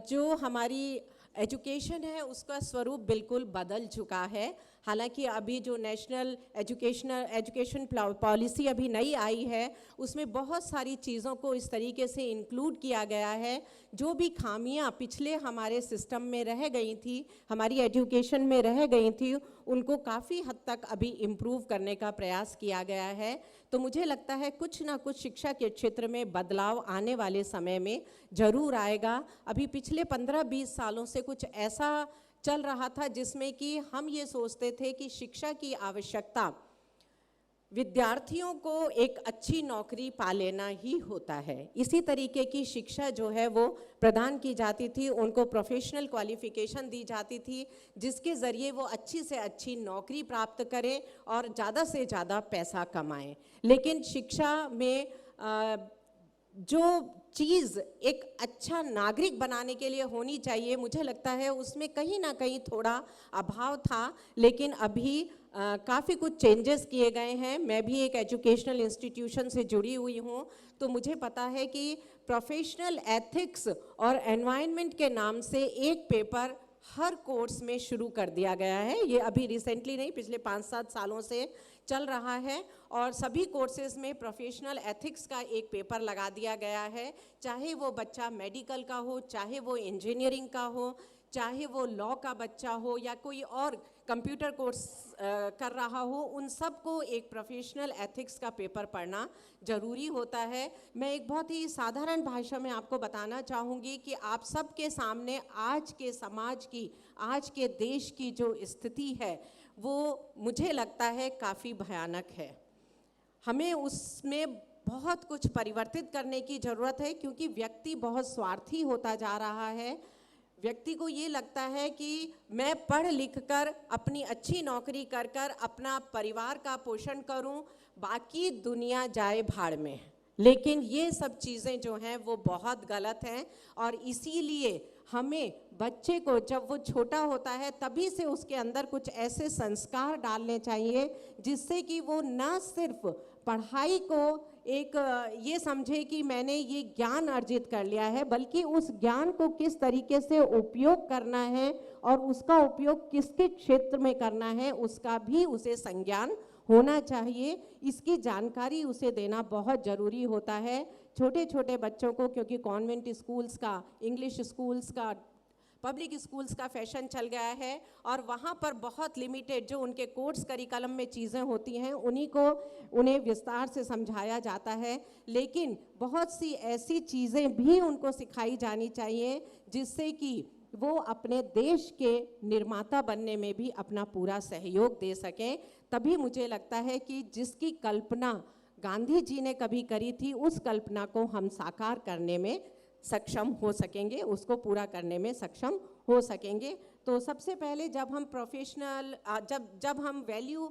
जो हमारी एजुकेशन है उसका स्वरूप बिल्कुल बदल चुका है। हालांकि अभी जो नेशनल एजुकेशन पॉलिसी अभी नई आई है उसमें बहुत सारी चीज़ों को इस तरीके से इंक्लूड किया गया है, जो भी खामियां पिछले हमारे सिस्टम में रह गई थी, हमारी एजुकेशन में रह गई थी, उनको काफ़ी हद तक अभी इम्प्रूव करने का प्रयास किया गया है। तो मुझे लगता है कुछ ना कुछ शिक्षा के क्षेत्र में बदलाव आने वाले समय में ज़रूर आएगा। अभी पिछले 15-20 सालों से कुछ ऐसा चल रहा था जिसमें कि हम ये सोचते थे कि शिक्षा की आवश्यकता विद्यार्थियों को एक अच्छी नौकरी पा लेना ही होता है। इसी तरीके की शिक्षा जो है वो प्रदान की जाती थी, उनको प्रोफेशनल क्वालिफिकेशन दी जाती थी जिसके ज़रिए वो अच्छी से अच्छी नौकरी प्राप्त करें और ज़्यादा से ज़्यादा पैसा कमाएं। लेकिन शिक्षा में जो चीज़ एक अच्छा नागरिक बनाने के लिए होनी चाहिए, मुझे लगता है उसमें कहीं ना कहीं थोड़ा अभाव था। लेकिन अभी काफ़ी कुछ चेंजेस किए गए हैं। मैं भी एक एजुकेशनल इंस्टीट्यूशन से जुड़ी हुई हूँ, तो मुझे पता है कि प्रोफेशनल एथिक्स और एनवायरनमेंट के नाम से एक पेपर हर कोर्स में शुरू कर दिया गया है। ये अभी रिसेंटली नहीं, पिछले 5-7 सालों से चल रहा है और सभी कोर्सेज में प्रोफेशनल एथिक्स का एक पेपर लगा दिया गया है। चाहे वो बच्चा मेडिकल का हो, चाहे वो इंजीनियरिंग का हो, चाहे वो लॉ का बच्चा हो या कोई और कंप्यूटर कोर्स कर रहा हो, उन सबको एक प्रोफेशनल एथिक्स का पेपर पढ़ना ज़रूरी होता है। मैं एक बहुत ही साधारण भाषा में आपको बताना चाहूँगी कि आप सबके सामने आज के समाज की, आज के देश की जो स्थिति है वो मुझे लगता है काफ़ी भयानक है। हमें उसमें बहुत कुछ परिवर्तित करने की ज़रूरत है, क्योंकि व्यक्ति बहुत स्वार्थी होता जा रहा है। व्यक्ति को ये लगता है कि मैं पढ़ लिख कर अपनी अच्छी नौकरी कर कर अपना परिवार का पोषण करूं, बाकी दुनिया जाए भाड़ में। लेकिन ये सब चीज़ें जो हैं वो बहुत गलत हैं, और इसीलिए हमें बच्चे को जब वो छोटा होता है तभी से उसके अंदर कुछ ऐसे संस्कार डालने चाहिए जिससे कि वो ना सिर्फ पढ़ाई को एक ये समझे कि मैंने ये ज्ञान अर्जित कर लिया है, बल्कि उस ज्ञान को किस तरीके से उपयोग करना है और उसका उपयोग किसके क्षेत्र में करना है उसका भी उसे संज्ञान होना चाहिए। इसकी जानकारी उसे देना बहुत ज़रूरी होता है छोटे छोटे बच्चों को, क्योंकि कॉन्वेंट स्कूल्स का, इंग्लिश स्कूल्स का, पब्लिक स्कूल्स का फैशन चल गया है और वहाँ पर बहुत लिमिटेड जो उनके कोर्स करिकुलम में चीज़ें होती हैं उन्हें विस्तार से समझाया जाता है। लेकिन बहुत सी ऐसी चीज़ें भी उनको सिखाई जानी चाहिए जिससे कि वो अपने देश के निर्माता बनने में भी अपना पूरा सहयोग दे सकें। तभी मुझे लगता है कि जिसकी कल्पना गांधी जी ने कभी करी थी उस कल्पना को हम साकार करने में सक्षम हो सकेंगे, उसको पूरा करने में सक्षम हो सकेंगे। तो सबसे पहले जब हम प्रोफेशनल जब हम वैल्यू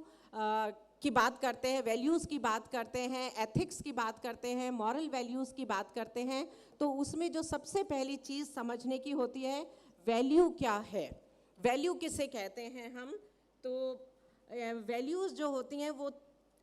की बात करते हैं, वैल्यूज़ की बात करते हैं, एथिक्स की बात करते हैं, मॉरल वैल्यूज़ की बात करते हैं, तो उसमें जो सबसे पहली चीज़ समझने की होती है वैल्यू क्या है, वैल्यू किसे कहते हैं हम। तो वैल्यूज़ जो होती हैं वो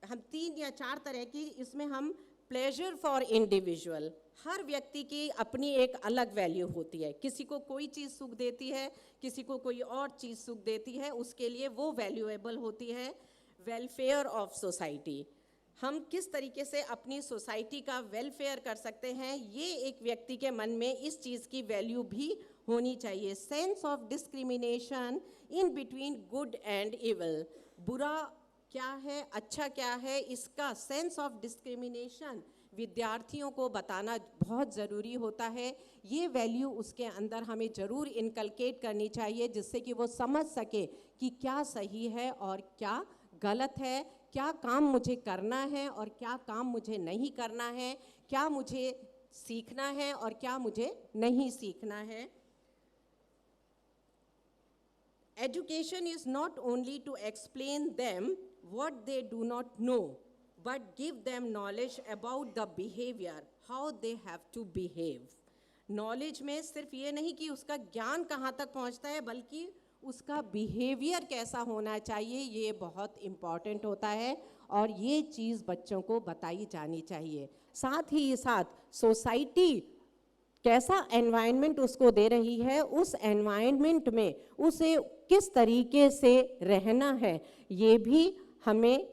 हम 3 या 4 तरह की, इसमें हम प्लेजर फॉर इंडिविजुअल, हर व्यक्ति की अपनी एक अलग वैल्यू होती है। किसी को कोई चीज़ सुख देती है, किसी को कोई और चीज़ सुख देती है, उसके लिए वो वैल्यूएबल होती है। वेलफेयर ऑफ सोसाइटी, हम किस तरीके से अपनी सोसाइटी का वेलफेयर कर सकते हैं, ये एक व्यक्ति के मन में इस चीज़ की वैल्यू भी होनी चाहिए। Sense of discrimination in between good and evil, बुरा क्या है, अच्छा क्या है, इसका सेंस ऑफ डिस्क्रिमिनेशन विद्यार्थियों को बताना बहुत ज़रूरी होता है। ये वैल्यू उसके अंदर हमें ज़रूर इनकलकेट करनी चाहिए जिससे कि वो समझ सके कि क्या सही है और क्या गलत है, क्या काम मुझे करना है और क्या काम मुझे नहीं करना है, क्या मुझे सीखना है और क्या मुझे नहीं सीखना है। Education is not only to explain them what they do not know, but give them knowledge about the behavior, how they have to behave. Knowledge में सिर्फ ये नहीं कि उसका ज्ञान कहाँ तक पहुँचता है, बल्कि उसका बिहेवियर कैसा होना चाहिए, ये बहुत इम्पॉर्टेंट होता है और ये चीज़ बच्चों को बताई जानी चाहिए। साथ ही साथ सोसाइटी कैसा एनवायरनमेंट उसको दे रही है, उस एनवायरनमेंट में उसे किस तरीके से रहना है, ये भी हमें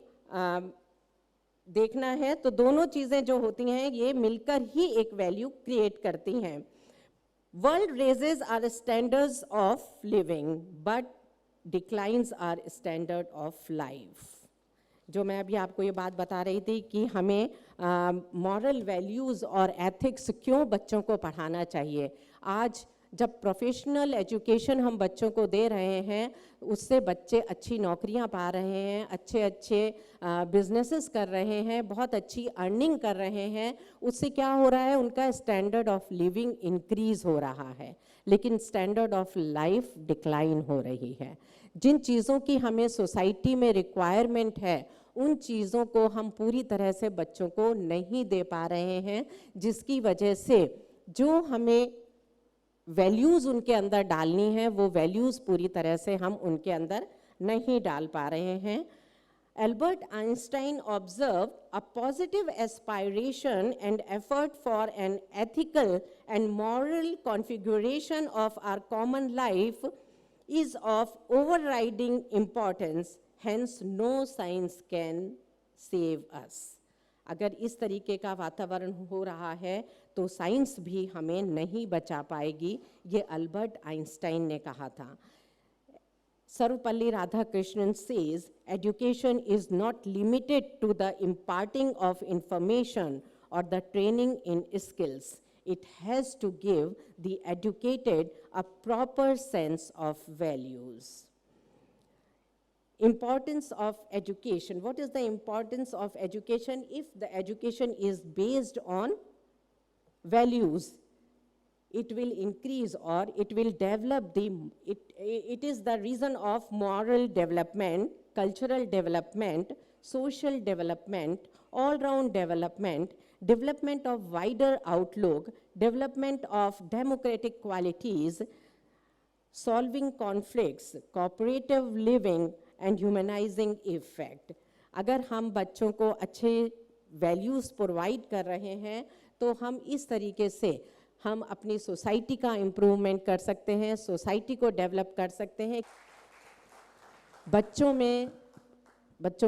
देखना है। तो दोनों चीज़ें जो होती हैं ये मिलकर ही एक वैल्यू क्रिएट करती हैं। World raises our standards of living but declines our standard of life. जो मैं अभी आपको ये बात बता रही थी कि हमें मॉरल वैल्यूज़ और एथिक्स क्यों बच्चों को पढ़ाना चाहिए। आज जब प्रोफेशनल एजुकेशन हम बच्चों को दे रहे हैं उससे बच्चे अच्छी नौकरियां पा रहे हैं, अच्छे बिजनेसेस कर रहे हैं, बहुत अच्छी अर्निंग कर रहे हैं। उससे क्या हो रहा है, उनका स्टैंडर्ड ऑफ लिविंग इंक्रीज़ हो रहा है, लेकिन स्टैंडर्ड ऑफ लाइफ डिक्लाइन हो रही है। जिन चीज़ों की हमें सोसाइटी में रिक्वायरमेंट है उन चीज़ों को हम पूरी तरह से बच्चों को नहीं दे पा रहे हैं, जिसकी वजह से जो हमें वैल्यूज़ उनके अंदर डालनी है वो वैल्यूज़ पूरी तरह से हम उनके अंदर नहीं डाल पा रहे हैं। Albert Einstein observed a positive aspiration and effort for an ethical and moral configuration of our common life is of overriding importance, hence no science can save us. अगर इस तरीके का वातावरण हो रहा है तो साइंस भी हमें नहीं बचा पाएगी, ये अल्बर्ट आइंस्टाइन ने कहा था। Sarvapalli Radhakrishnan says, education is not limited to the imparting of information or the training in skills. It has to give the educated a proper sense of values. Importance of education. What is the importance of education? If the education is based on values, it will increase or it will develop it is the reason of moral development, cultural development, social development, all-round development, development of wider outlook, development of democratic qualities, solving conflicts, cooperative living and humanizing effect. अगर हम बच्चों को अच्छे values provide कर रहे हैं तो हम इस तरीके से हम अपनी सोसाइटी का इम्प्रूवमेंट कर सकते हैं, सोसाइटी को डेवलप कर सकते हैं। बच्चों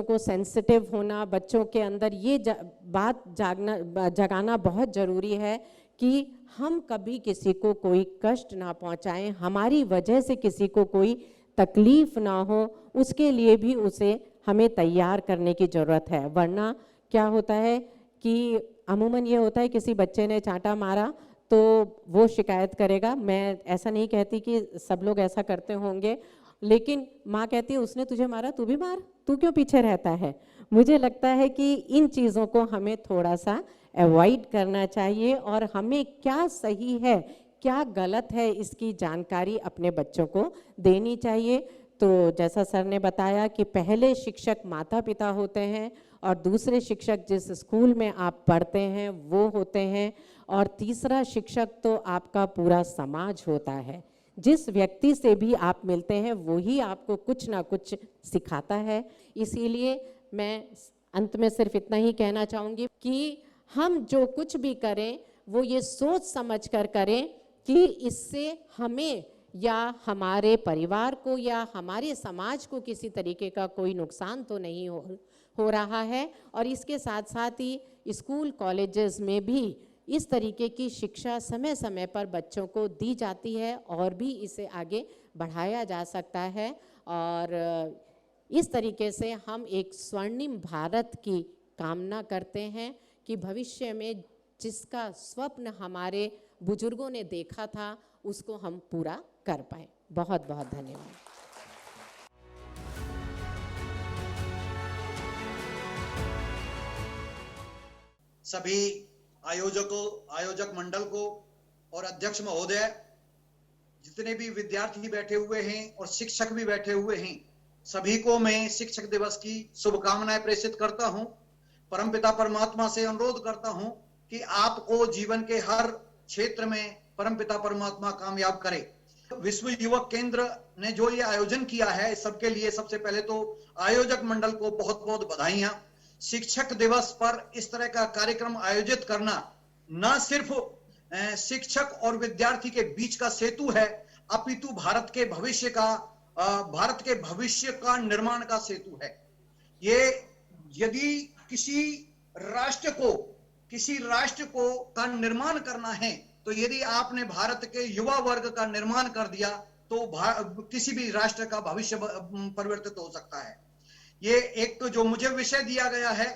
को सेंसिटिव होना, बच्चों के अंदर ये बात जगाना बहुत ज़रूरी है कि हम कभी किसी को कोई कष्ट ना पहुंचाएं, हमारी वजह से किसी को कोई तकलीफ़ ना हो, उसके लिए भी उसे हमें तैयार करने की ज़रूरत है। वरना क्या होता है कि अमूमन ये होता है किसी बच्चे ने चांटा मारा तो वो शिकायत करेगा। मैं ऐसा नहीं कहती कि सब लोग ऐसा करते होंगे, लेकिन माँ कहती है उसने तुझे मारा, तू भी मार, तू क्यों पीछे रहता है। मुझे लगता है कि इन चीज़ों को हमें थोड़ा सा अवॉइड करना चाहिए और हमें क्या सही है क्या गलत है इसकी जानकारी अपने बच्चों को देनी चाहिए। तो जैसा सर ने बताया कि पहले शिक्षक माता पिता होते हैं और दूसरे शिक्षक जिस स्कूल में आप पढ़ते हैं वो होते हैं और तीसरा शिक्षक तो आपका पूरा समाज होता है। जिस व्यक्ति से भी आप मिलते हैं वही आपको कुछ ना कुछ सिखाता है। इसीलिए मैं अंत में सिर्फ इतना ही कहना चाहूँगी कि हम जो कुछ भी करें वो ये सोच समझ कर करें कि इससे हमें या हमारे परिवार को या हमारे समाज को किसी तरीके का कोई नुकसान तो नहीं हो रहा है। और इसके साथ साथ ही स्कूल कॉलेजेस में भी इस तरीके की शिक्षा समय समय पर बच्चों को दी जाती है और भी इसे आगे बढ़ाया जा सकता है। और इस तरीके से हम एक स्वर्णिम भारत की कामना करते हैं कि भविष्य में जिसका स्वप्न हमारे बुजुर्गों ने देखा था उसको हम पूरा कर पाए। बहुत बहुत धन्यवाद। सभी आयोजक मंडल को और अध्यक्ष महोदय, जितने भी विद्यार्थी बैठे हुए हैं और शिक्षक भी बैठे हुए हैं, सभी को मैं शिक्षक दिवस की शुभकामनाएं प्रेषित करता हूं। परमपिता परमात्मा से अनुरोध करता हूं कि आपको जीवन के हर क्षेत्र में परमपिता परमात्मा कामयाब करे। विश्व युवक केंद्र ने जो ये आयोजन किया है, सबके लिए सबसे पहले तो आयोजक मंडल को बहुत बहुत बधाइयां। शिक्षक दिवस पर इस तरह का कार्यक्रम आयोजित करना न सिर्फ शिक्षक और विद्यार्थी के बीच का सेतु है, अपितु भारत के भविष्य का निर्माण का सेतु है। ये यदि किसी राष्ट्र को का निर्माण करना है तो यदि आपने भारत के युवा वर्ग का निर्माण कर दिया तो किसी भी राष्ट्र का भविष्य परिवर्तित हो सकता है। ये एक तो जो मुझे विषय दिया गया है,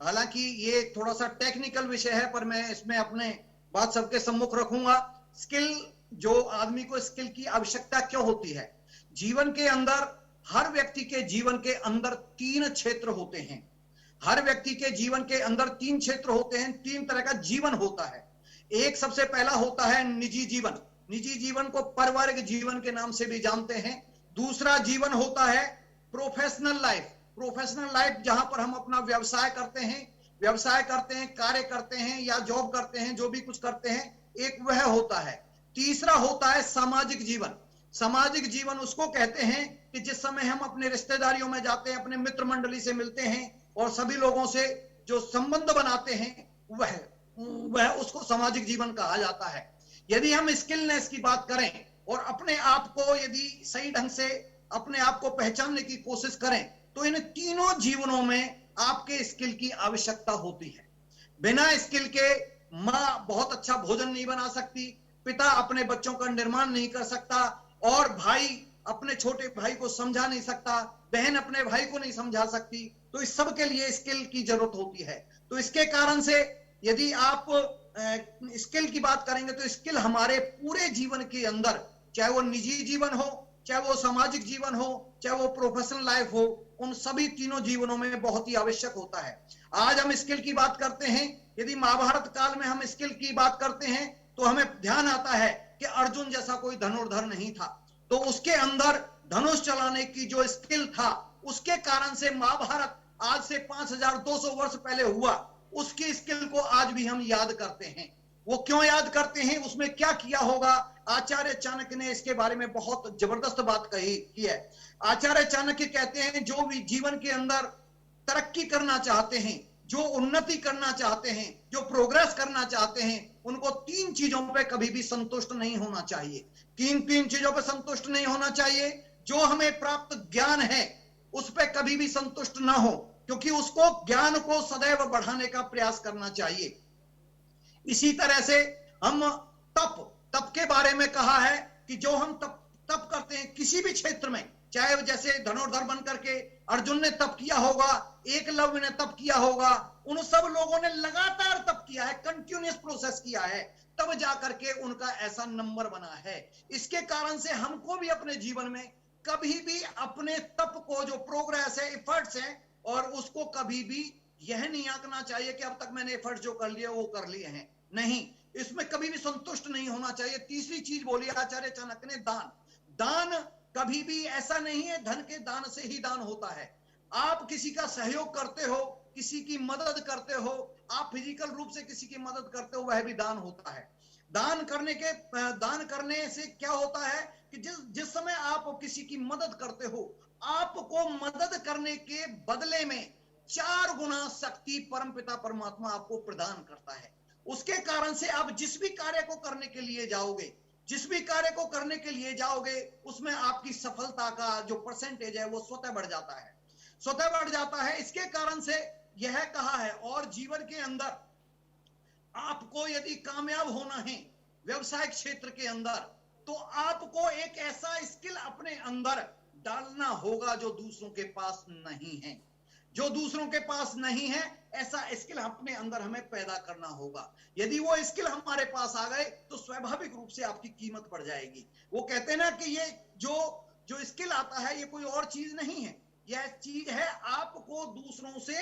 हालांकि ये थोड़ा सा टेक्निकल विषय है, पर मैं इसमें अपने बात सबके सम्मुख रखूंगा। स्किल, जो आदमी को स्किल की आवश्यकता क्यों होती है। जीवन के अंदर, हर व्यक्ति के जीवन के अंदर 3 क्षेत्र होते हैं। हर व्यक्ति के जीवन के अंदर 3 क्षेत्र होते हैं, 3 तरह का जीवन होता है। एक सबसे पहला होता है निजी जीवन। निजी जीवन को पारिवारिक जीवन के नाम से भी जानते हैं। दूसरा जीवन होता है प्रोफेशनल लाइफ, जहां पर हम अपना व्यवसाय करते हैं, कार्य करते हैं या जॉब करते हैं, जो भी कुछ करते हैं, एक वह होता है। तीसरा होता है सामाजिक जीवन। सामाजिक जीवन उसको कहते हैं कि जिस समय हम अपने रिश्तेदारियों में जाते हैं, अपने मित्र मंडली से मिलते हैं और सभी लोगों से जो संबंध बनाते हैं, वह उसको सामाजिक जीवन कहा जाता है। यदि हम स्किलनेस की बात करें और अपने आप को यदि सही ढंग से अपने आप को पहचानने की कोशिश करें तो इन तीनों जीवनों में आपके स्किल की आवश्यकता होती है। बिना स्किल के माँ बहुत अच्छा भोजन नहीं बना सकती, पिता अपने बच्चों का निर्माण नहीं कर सकता और भाई अपने छोटे भाई को समझा नहीं सकता, बहन अपने भाई को नहीं समझा सकती, तो इस सब के लिए स्किल की जरूरत होती है। तो इसके कारण से यदि आप स्किल की बात करेंगे तो स्किल हमारे पूरे जीवन के अंदर, चाहे वो निजी जीवन हो, चाहे वो सामाजिक जीवन हो, चाहे वो प्रोफेशनल लाइफ हो, उन सभी तीनों जीवनों में बहुत ही आवश्यक होता है। आज हम स्किल की बात करते हैं, यदि महाभारत काल में हम स्किल की बात करते हैं तो हमें ध्यान आता है कि अर्जुन जैसा कोई धनुर्धर नहीं था, तो उसके अंदर धनुष चलाने की जो स्किल था, उसके कारण से महाभारत आज से 5200 वर्ष पहले हुआ, उसकी स्किल को आज भी हम याद करते हैं। वो क्यों याद करते हैं, उसमें क्या किया होगा, आचार्य चाणक्य ने इसके बारे में बहुत जबरदस्त बात कही की है। आचार्य चाणक्य कहते हैं जो भी जीवन के अंदर तरक्की करना चाहते हैं, जो उन्नति करना चाहते हैं, जो प्रोग्रेस करना चाहते हैं, उनको 3 चीजों पे कभी भी संतुष्ट नहीं होना चाहिए। तीन चीजों पे संतुष्ट नहीं होना चाहिए। जो हमें प्राप्त ज्ञान है उस पे कभी भी संतुष्ट ना हो, क्योंकि उसको ज्ञान को सदैव बढ़ाने का प्रयास करना चाहिए। इसी तरह से हम तप के बारे में कहा है कि जो हम तप करते हैं किसी भी क्षेत्र में, चाहे जैसे धनुर्धर बन करके अर्जुन ने तप किया होगा, एकलव्य ने तप किया होगा, उन सब लोगों ने लगातार तप किया है, कंटिन्यूअस प्रोसेस किया है, तब जाकर के उनका ऐसा नंबर बना है। इसके कारण से हमको भी अपने जीवन में कभी भी अपने तप को, जो प्रोग्रेस है, एफर्ट्स हैं, और उसको कभी भी यह नहीं आंकना चाहिए कि अब तक मैंने एफर्ट जो कर लिए वो कर लिए हैं। नहीं, इसमें कभी भी संतुष्ट नहीं होना चाहिए। तीसरी चीज बोली आचार्य चाणक्य ने, दान कभी भी ऐसा नहीं है धन के दान से ही दान होता है। आप किसी का सहयोग करते हो, किसी की मदद करते हो, आप फिजिकल रूप से किसी की मदद करते हो, वह भी दान होता है। दान करने से क्या होता है कि जिस समय आप किसी की मदद करते हो, आपको मदद करने के बदले में 4 गुना शक्ति परमपिता परमात्मा आपको प्रदान करता है। उसके कारण से आप जिस भी कार्य को करने के लिए जाओगे, उसमें आपकी सफलता का जो परसेंटेज है वो स्वतः बढ़ जाता है। इसके कारण से यह कहा है, और जीवन के अंदर आपको यदि कामयाब होना है व्यवसाय क्षेत्र के अंदर, तो आपको एक ऐसा स्किल अपने अंदर डालना होगा जो दूसरों के पास नहीं है। ऐसा स्किल अपने अंदर हमें पैदा करना होगा। यदि वो स्किल हमारे पास आ गए तो स्वाभाविक रूप से आपकी कीमत बढ़ जाएगी। वो कहते हैं ना कि ये जो स्किल आता है ये कोई और चीज नहीं है, यह चीज है आपको दूसरों से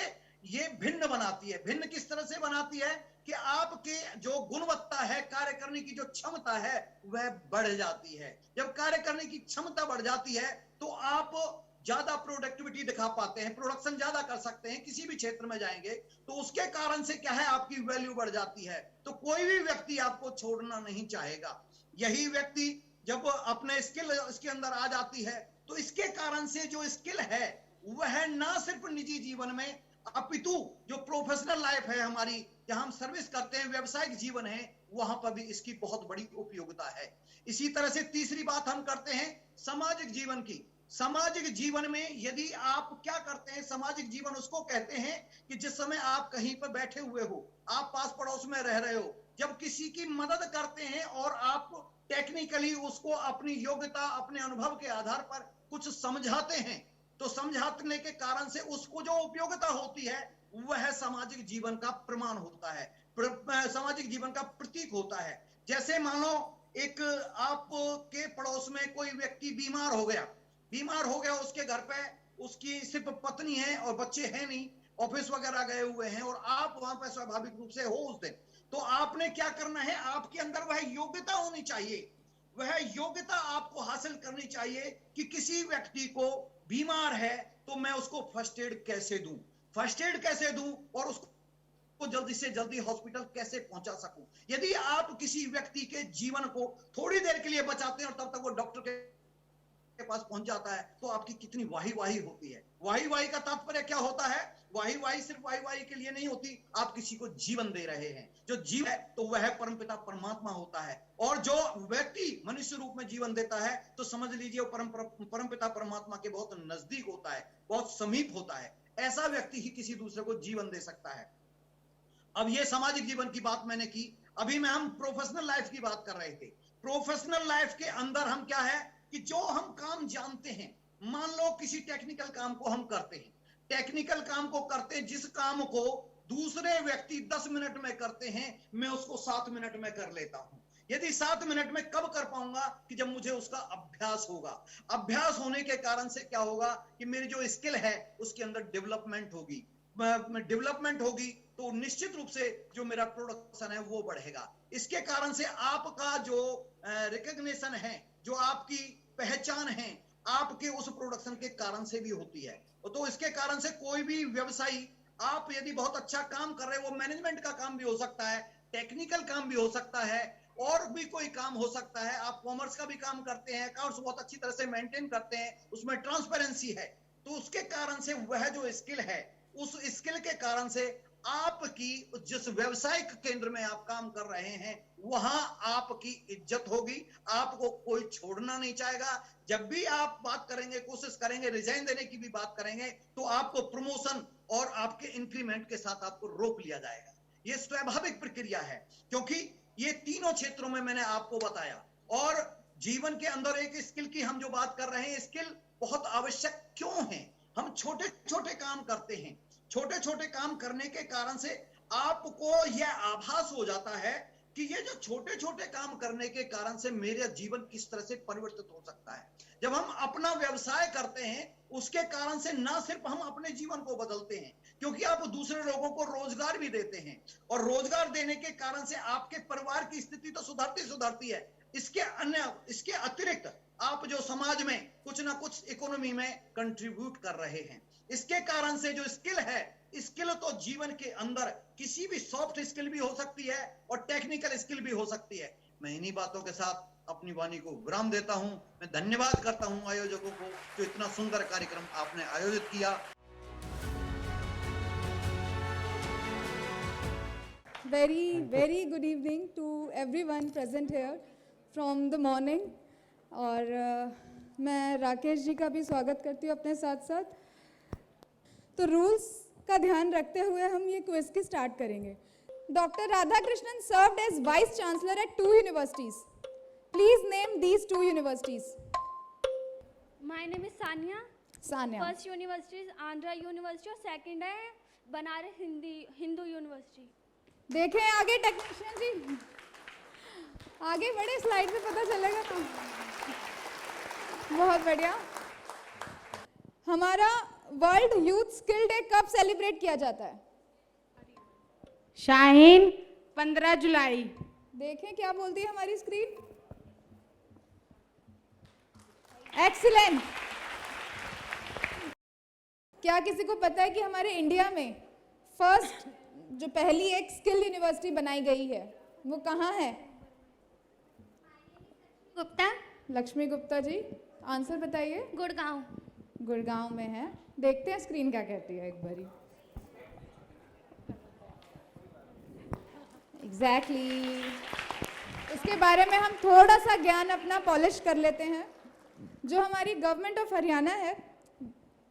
ये भिन्न बनाती है। भिन्न किस तरह से बनाती है कि आपके जो गुणवत्ता है, कार्य करने की जो क्षमता है वह बढ़ जाती है। जब कार्य करने की क्षमता बढ़ जाती है तो आप ज्यादा प्रोडक्टिविटी दिखा पाते हैं, प्रोडक्शन ज्यादा कर सकते हैं। किसी भी क्षेत्र में जाएंगे तो उसके कारण से क्या है, आपकी वैल्यू बढ़ जाती है। तो कोई भी व्यक्ति आपको छोड़ना नहीं चाहेगा। यही व्यक्ति जब अपने स्किल इसके अंदर आ जाती है तो इसके कारण से जो स्किल है वह ना सिर्फ निजी जीवन में, अपितु जो प्रोफेशनल लाइफ है हमारी, जहां हम सर्विस करते हैं, व्यवसायिक जीवन है, वहां पर भी इसकी बहुत बड़ी उपयोगिता है। इसी तरह से तीसरी बात हम करते हैं सामाजिक जीवन की। सामाजिक जीवन में यदि आप क्या करते हैं, सामाजिक जीवन उसको कहते हैं कि जिस समय आप कहीं पर बैठे हुए हो, आप पास पड़ोस में रह रहे हो, जब किसी की मदद करते हैं और आप टेक्निकली उसको अपनी योग्यता, अपने अनुभव के आधार पर कुछ समझाते हैं, तो समझाने के कारण से उसको जो उपयोगिता होती है वह सामाजिक जीवन का प्रमाण होता है, सामाजिक जीवन का प्रतीक होता है। जैसे मानो एक आपके पड़ोस में कोई व्यक्ति बीमार हो गया, उसके घर पे उसकी सिर्फ पत्नी है और बच्चे हैं नहीं, ऑफिस वगैरह गए हुए हैं, और आप वहां पे स्वाभाविक रूप से हो उस दिन, तो आपने क्या करना है, आपके अंदर वह योग्यता होनी चाहिए, वह योग्यता आपको हासिल करनी चाहिए कि किसी व्यक्ति को बीमार है तो मैं उसको फर्स्ट एड कैसे दूं और उसको जल्दी से जल्दी हॉस्पिटल कैसे पहुंचा सकूं। यदि आप किसी व्यक्ति के जीवन को थोड़ी देर के लिए बचाते हैं और तब तक वो डॉक्टर के पास पहुंच जाता है, तो आपकी कितनी वाही होती है। वाही का तात्पर्य क्या होता है, वाही सिर्फ वाही के लिए नहीं होती, आप किसी को जीवन दे रहे हैं। जो जीवन है तो वह परमपिता परमात्मा होता है, और जो व्यक्ति मनुष्य रूप में जीवन देता है तो समझ लीजिए वो परमपिता परमात्मा के बहुत नजदीक होता है, बहुत समीप होता है। ऐसा व्यक्ति ही किसी दूसरे को जीवन दे सकता है। अब ये सामाजिक जीवन की बात मैंने की, अभी हम प्रोफेशनल लाइफ की बात कर रहे थे। प्रोफेशनल लाइफ के अंदर हम क्या है, कि जो हम काम जानते हैं, मान लो किसी टेक्निकल काम को हम करते हैं, टेक्निकल काम को करते हैं, जिस काम को दूसरे व्यक्ति 10 मिनट में करते हैं, मैं उसको 7 मिनट में कर लेता हूं। यदि 7 मिनट में कब कर पाऊंगा? कि जब मुझे उसका अभ्यास होगा। अभ्यास होने के कारण से क्या होगा कि मेरी जो स्किल है उसके अंदर डेवलपमेंट होगी। डेवलपमेंट होगी तो निश्चित रूप से जो मेरा प्रोडक्शन है वो बढ़ेगा। इसके कारण से आपका जो रिकॉग्निशन है, जो आपकी पहचान है, आपके उस प्रोडक्शन के कारण से भी होती है। तो इसके कारण से कोई भी व्यवसायी, आप यदि बहुत अच्छा काम कर रहे हैं, वो मैनेजमेंट का काम भी हो सकता है, टेक्निकल काम भी हो सकता है, और भी कोई काम हो सकता है। आप कॉमर्स का भी काम करते हैं, अकाउंट्स बहुत अच्छी तरह से मेंटेन करते हैं, उसमें ट्रांसपेरेंसी है, तो उसके कारण से वह जो स्किल है, उस स्किल के कारण से आपकी जिस व्यवसायिक केंद्र में आप काम कर रहे हैं वहां आपकी इज्जत होगी, आपको कोई छोड़ना नहीं चाहेगा। जब भी आप बात करेंगे, कोशिश करेंगे, रिजाइन देने की भी बात करेंगे, तो आपको प्रमोशन और आपके इंक्रीमेंट के साथ आपको रोक लिया जाएगा। ये स्वाभाविक प्रक्रिया है, क्योंकि ये तीनों क्षेत्रों में मैंने आपको बताया। और जीवन के अंदर एक स्किल की हम जो बात कर रहे हैं, स्किल बहुत आवश्यक क्यों है? हम छोटे छोटे काम करते हैं, छोटे छोटे काम करने के कारण से आपको यह आभास हो जाता है कि ये जो छोटे छोटे काम करने के कारण से मेरा जीवन किस तरह से परिवर्तित हो सकता है। जब हम अपना व्यवसाय करते हैं, उसके कारण से ना सिर्फ हम अपने जीवन को बदलते हैं, क्योंकि आप दूसरे लोगों को रोजगार भी देते हैं, और रोजगार देने के कारण से आपके परिवार की स्थिति तो सुधरती है। इसके अतिरिक्त आप जो समाज में कुछ ना कुछ इकोनॉमी में कंट्रीब्यूट कर रहे हैं। इसके कारण से जो स्किल है, स्किल तो जीवन के अंदर किसी भी सॉफ्ट स्किल भी हो सकती है और टेक्निकल स्किल भी हो सकती है। मैं इन्हीं बातों के साथ अपनी वाणी को विराम देता हूं। मैं धन्यवाद करता हूं आयोजकों को, जो इतना सुंदर कार्यक्रम आपने आयोजित किया। Very good evening to everyone present here from the morning। और मैं राकेश जी का भी स्वागत करती हूँ अपने साथ साथ। तो रूल्स का ध्यान रखते हुए हम ये क्विज की स्टार्ट करेंगे। Doctor Radhakrishnan served as vice chancellor at 2 universities। Please name these 2 universities। My name is Sania। Sanya. First university Andhra university और सेकंड है बनारस हिंदू यूनिवर्सिटी। देखें आगे टेक्नीशियन जी, आगे बड़े, स्लाइड में पता चलेगा तो। बहुत बढ़िया। हमारा वर्ल्ड यूथ स्किल डे कब सेलिब्रेट किया जाता है? शाहीन 15 जुलाई। देखें क्या बोलती है हमारी स्क्रीन। एक्सीलेंट। क्या किसी को पता है कि हमारे इंडिया में फर्स्ट जो पहली एक स्किल यूनिवर्सिटी बनाई गई है वो कहाँ है? गुप्ता। लक्ष्मी गुप्ता जी, आंसर बताइए। गुड़गांव। गुड़गांव में है। देखते हैं स्क्रीन क्या कहती है एक बारी। एग्जैक्टली। इसके बारे में हम थोड़ा सा ज्ञान अपना पॉलिश कर लेते हैं। जो हमारी गवर्नमेंट ऑफ हरियाणा है,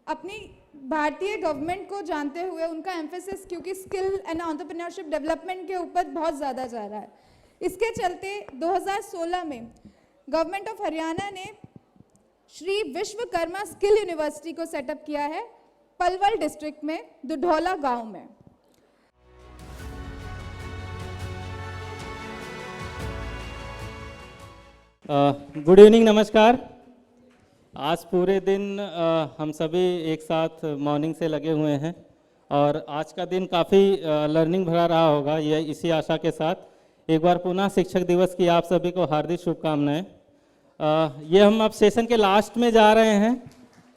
अपनी भारतीय गवर्नमेंट को जानते हुए उनका एम्फेसिस क्योंकि स्किल एंड एंटरप्रेन्योरशिप डेवलपमेंट के ऊपर बहुत ज़्यादा जा रहा है, इसके चलते 2016 में गवर्नमेंट ऑफ हरियाणा ने श्री विश्वकर्मा स्किल यूनिवर्सिटी को सेटअप किया है पलवल डिस्ट्रिक्ट में, दुधौला गांव में। गुड इवनिंग, नमस्कार। आज पूरे दिन हम सभी एक साथ मॉर्निंग से लगे हुए हैं और आज का दिन काफ़ी लर्निंग भरा रहा होगा। ये इसी आशा के साथ एक बार पुनः शिक्षक दिवस की आप सभी को हार्दिक शुभकामनाएं। ये हम अब सेशन के लास्ट में जा रहे हैं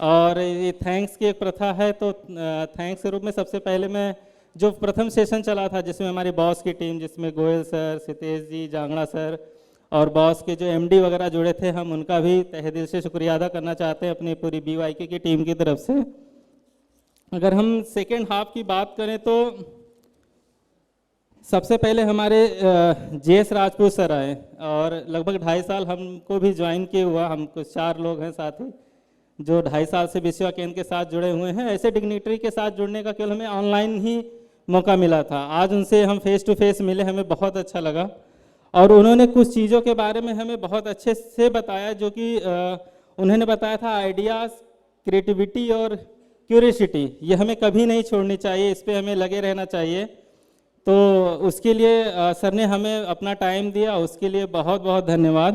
और ये थैंक्स की एक प्रथा है, तो थैंक्स के रूप में सबसे पहले मैं जो प्रथम सेशन चला था जिसमें हमारी बॉस की टीम, जिसमें गोयल सर, सितेश जी, जांगड़ा सर और बॉस के जो एमडी वगैरह जुड़े थे, हम उनका भी तहे दिल से शुक्रिया अदा करना चाहते हैं अपनी पूरी BYK की टीम की तरफ से। अगर हम सेकेंड हाफ की बात करें तो सबसे पहले हमारे JS राजपूत सर आए और लगभग 2.5 साल हमको भी ज्वाइन किए हुआ। हम कुछ 4 लोग हैं साथी जो 2.5 साल से विश्वा केंद्र के साथ जुड़े हुए हैं। ऐसे डिग्निटरी के साथ जुड़ने का केवल हमें ऑनलाइन ही मौका मिला था। आज उनसे हम फेस टू फेस मिले, हमें बहुत अच्छा लगा और उन्होंने कुछ चीज़ों के बारे में हमें बहुत अच्छे से बताया, जो कि उन्होंने बताया था आइडियाज़, क्रिएटिविटी और क्यूरियोसिटी, ये हमें कभी नहीं छोड़नी चाहिए, इस पे हमें लगे रहना चाहिए। तो उसके लिए सर ने हमें अपना टाइम दिया, उसके लिए बहुत बहुत धन्यवाद।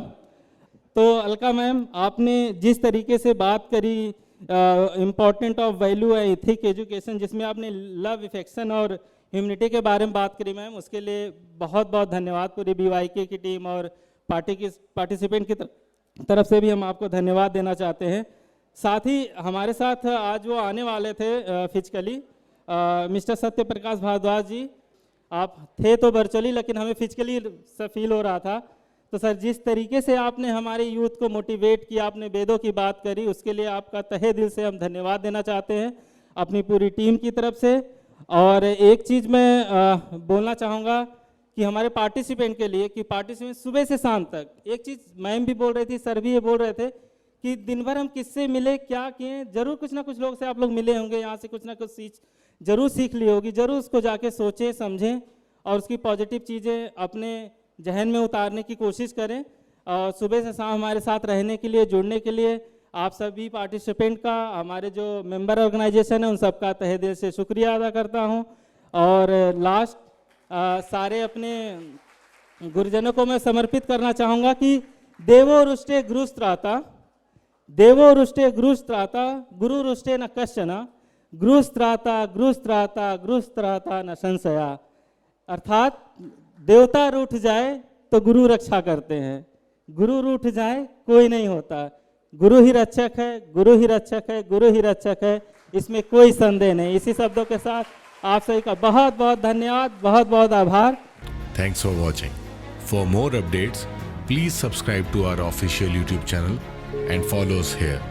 तो अलका मैम, आपने जिस तरीके से बात करी important of value and ethic education, जिसमें आपने लव, इफेक्शन और ह्यूमनिटी के बारे में बात करी मैम, उसके लिए बहुत बहुत धन्यवाद। पूरी BYK की टीम और पार्टिसिपेंट की तरफ से भी हम आपको धन्यवाद देना चाहते हैं। साथ ही हमारे साथ आज वो आने वाले थे फिजिकली, मिस्टर सत्य प्रकाश भारद्वाज जी, आप थे तो वर्चुअली, लेकिन हमें फिजिकली फील हो रहा था। तो सर, जिस तरीके से आपने हमारे यूथ को मोटिवेट किया, आपने वेदों की बात करी, उसके लिए आपका तहे दिल से हम धन्यवाद देना चाहते हैं अपनी पूरी टीम की तरफ से। और एक चीज़ मैं बोलना चाहूँगा कि हमारे पार्टिसिपेंट के लिए, कि पार्टिसिपेंट सुबह से शाम तक, एक चीज़ मैम भी बोल रही थी, सर भी ये बोल रहे थे कि दिन भर हम किससे मिले, क्या किए, जरूर कुछ ना कुछ लोग से आप लोग मिले होंगे, यहाँ से कुछ ना कुछ जरूर सीख ली होगी, जरूर उसको जाके सोचें, समझें और उसकी पॉजिटिव चीज़ें अपने जहन में उतारने की कोशिश करें। सुबह से शाम हमारे साथ रहने के लिए, जुड़ने के लिए आप सभी पार्टिसिपेंट का, हमारे जो मेंबर ऑर्गेनाइजेशन है उन सबका तहे दिल से शुक्रिया अदा करता हूं। और लास्ट सारे अपने गुरुजनों को मैं समर्पित करना चाहूँगा कि देवो रुष्टे गुरुस्त्राता, देवो रुष्टे गुरुस्त्राता, गुरु रुष्टे न कश्चन, गुरुस्त्राता गुरुस्त्राता गुरुस्त्राता न संशया। अर्थात देवता रूठ जाए तो गुरु रक्षा करते हैं, गुरु रूठ जाए कोई नहीं होता, गुरु ही रक्षक है, गुरु ही रक्षक है, गुरु ही रक्षक है, इसमें कोई संदेह नहीं। इसी शब्दों के साथ आप सभी का बहुत बहुत धन्यवाद, बहुत बहुत आभार। Thanks for watching. For more updates, please subscribe to our official YouTube channel and follow us here.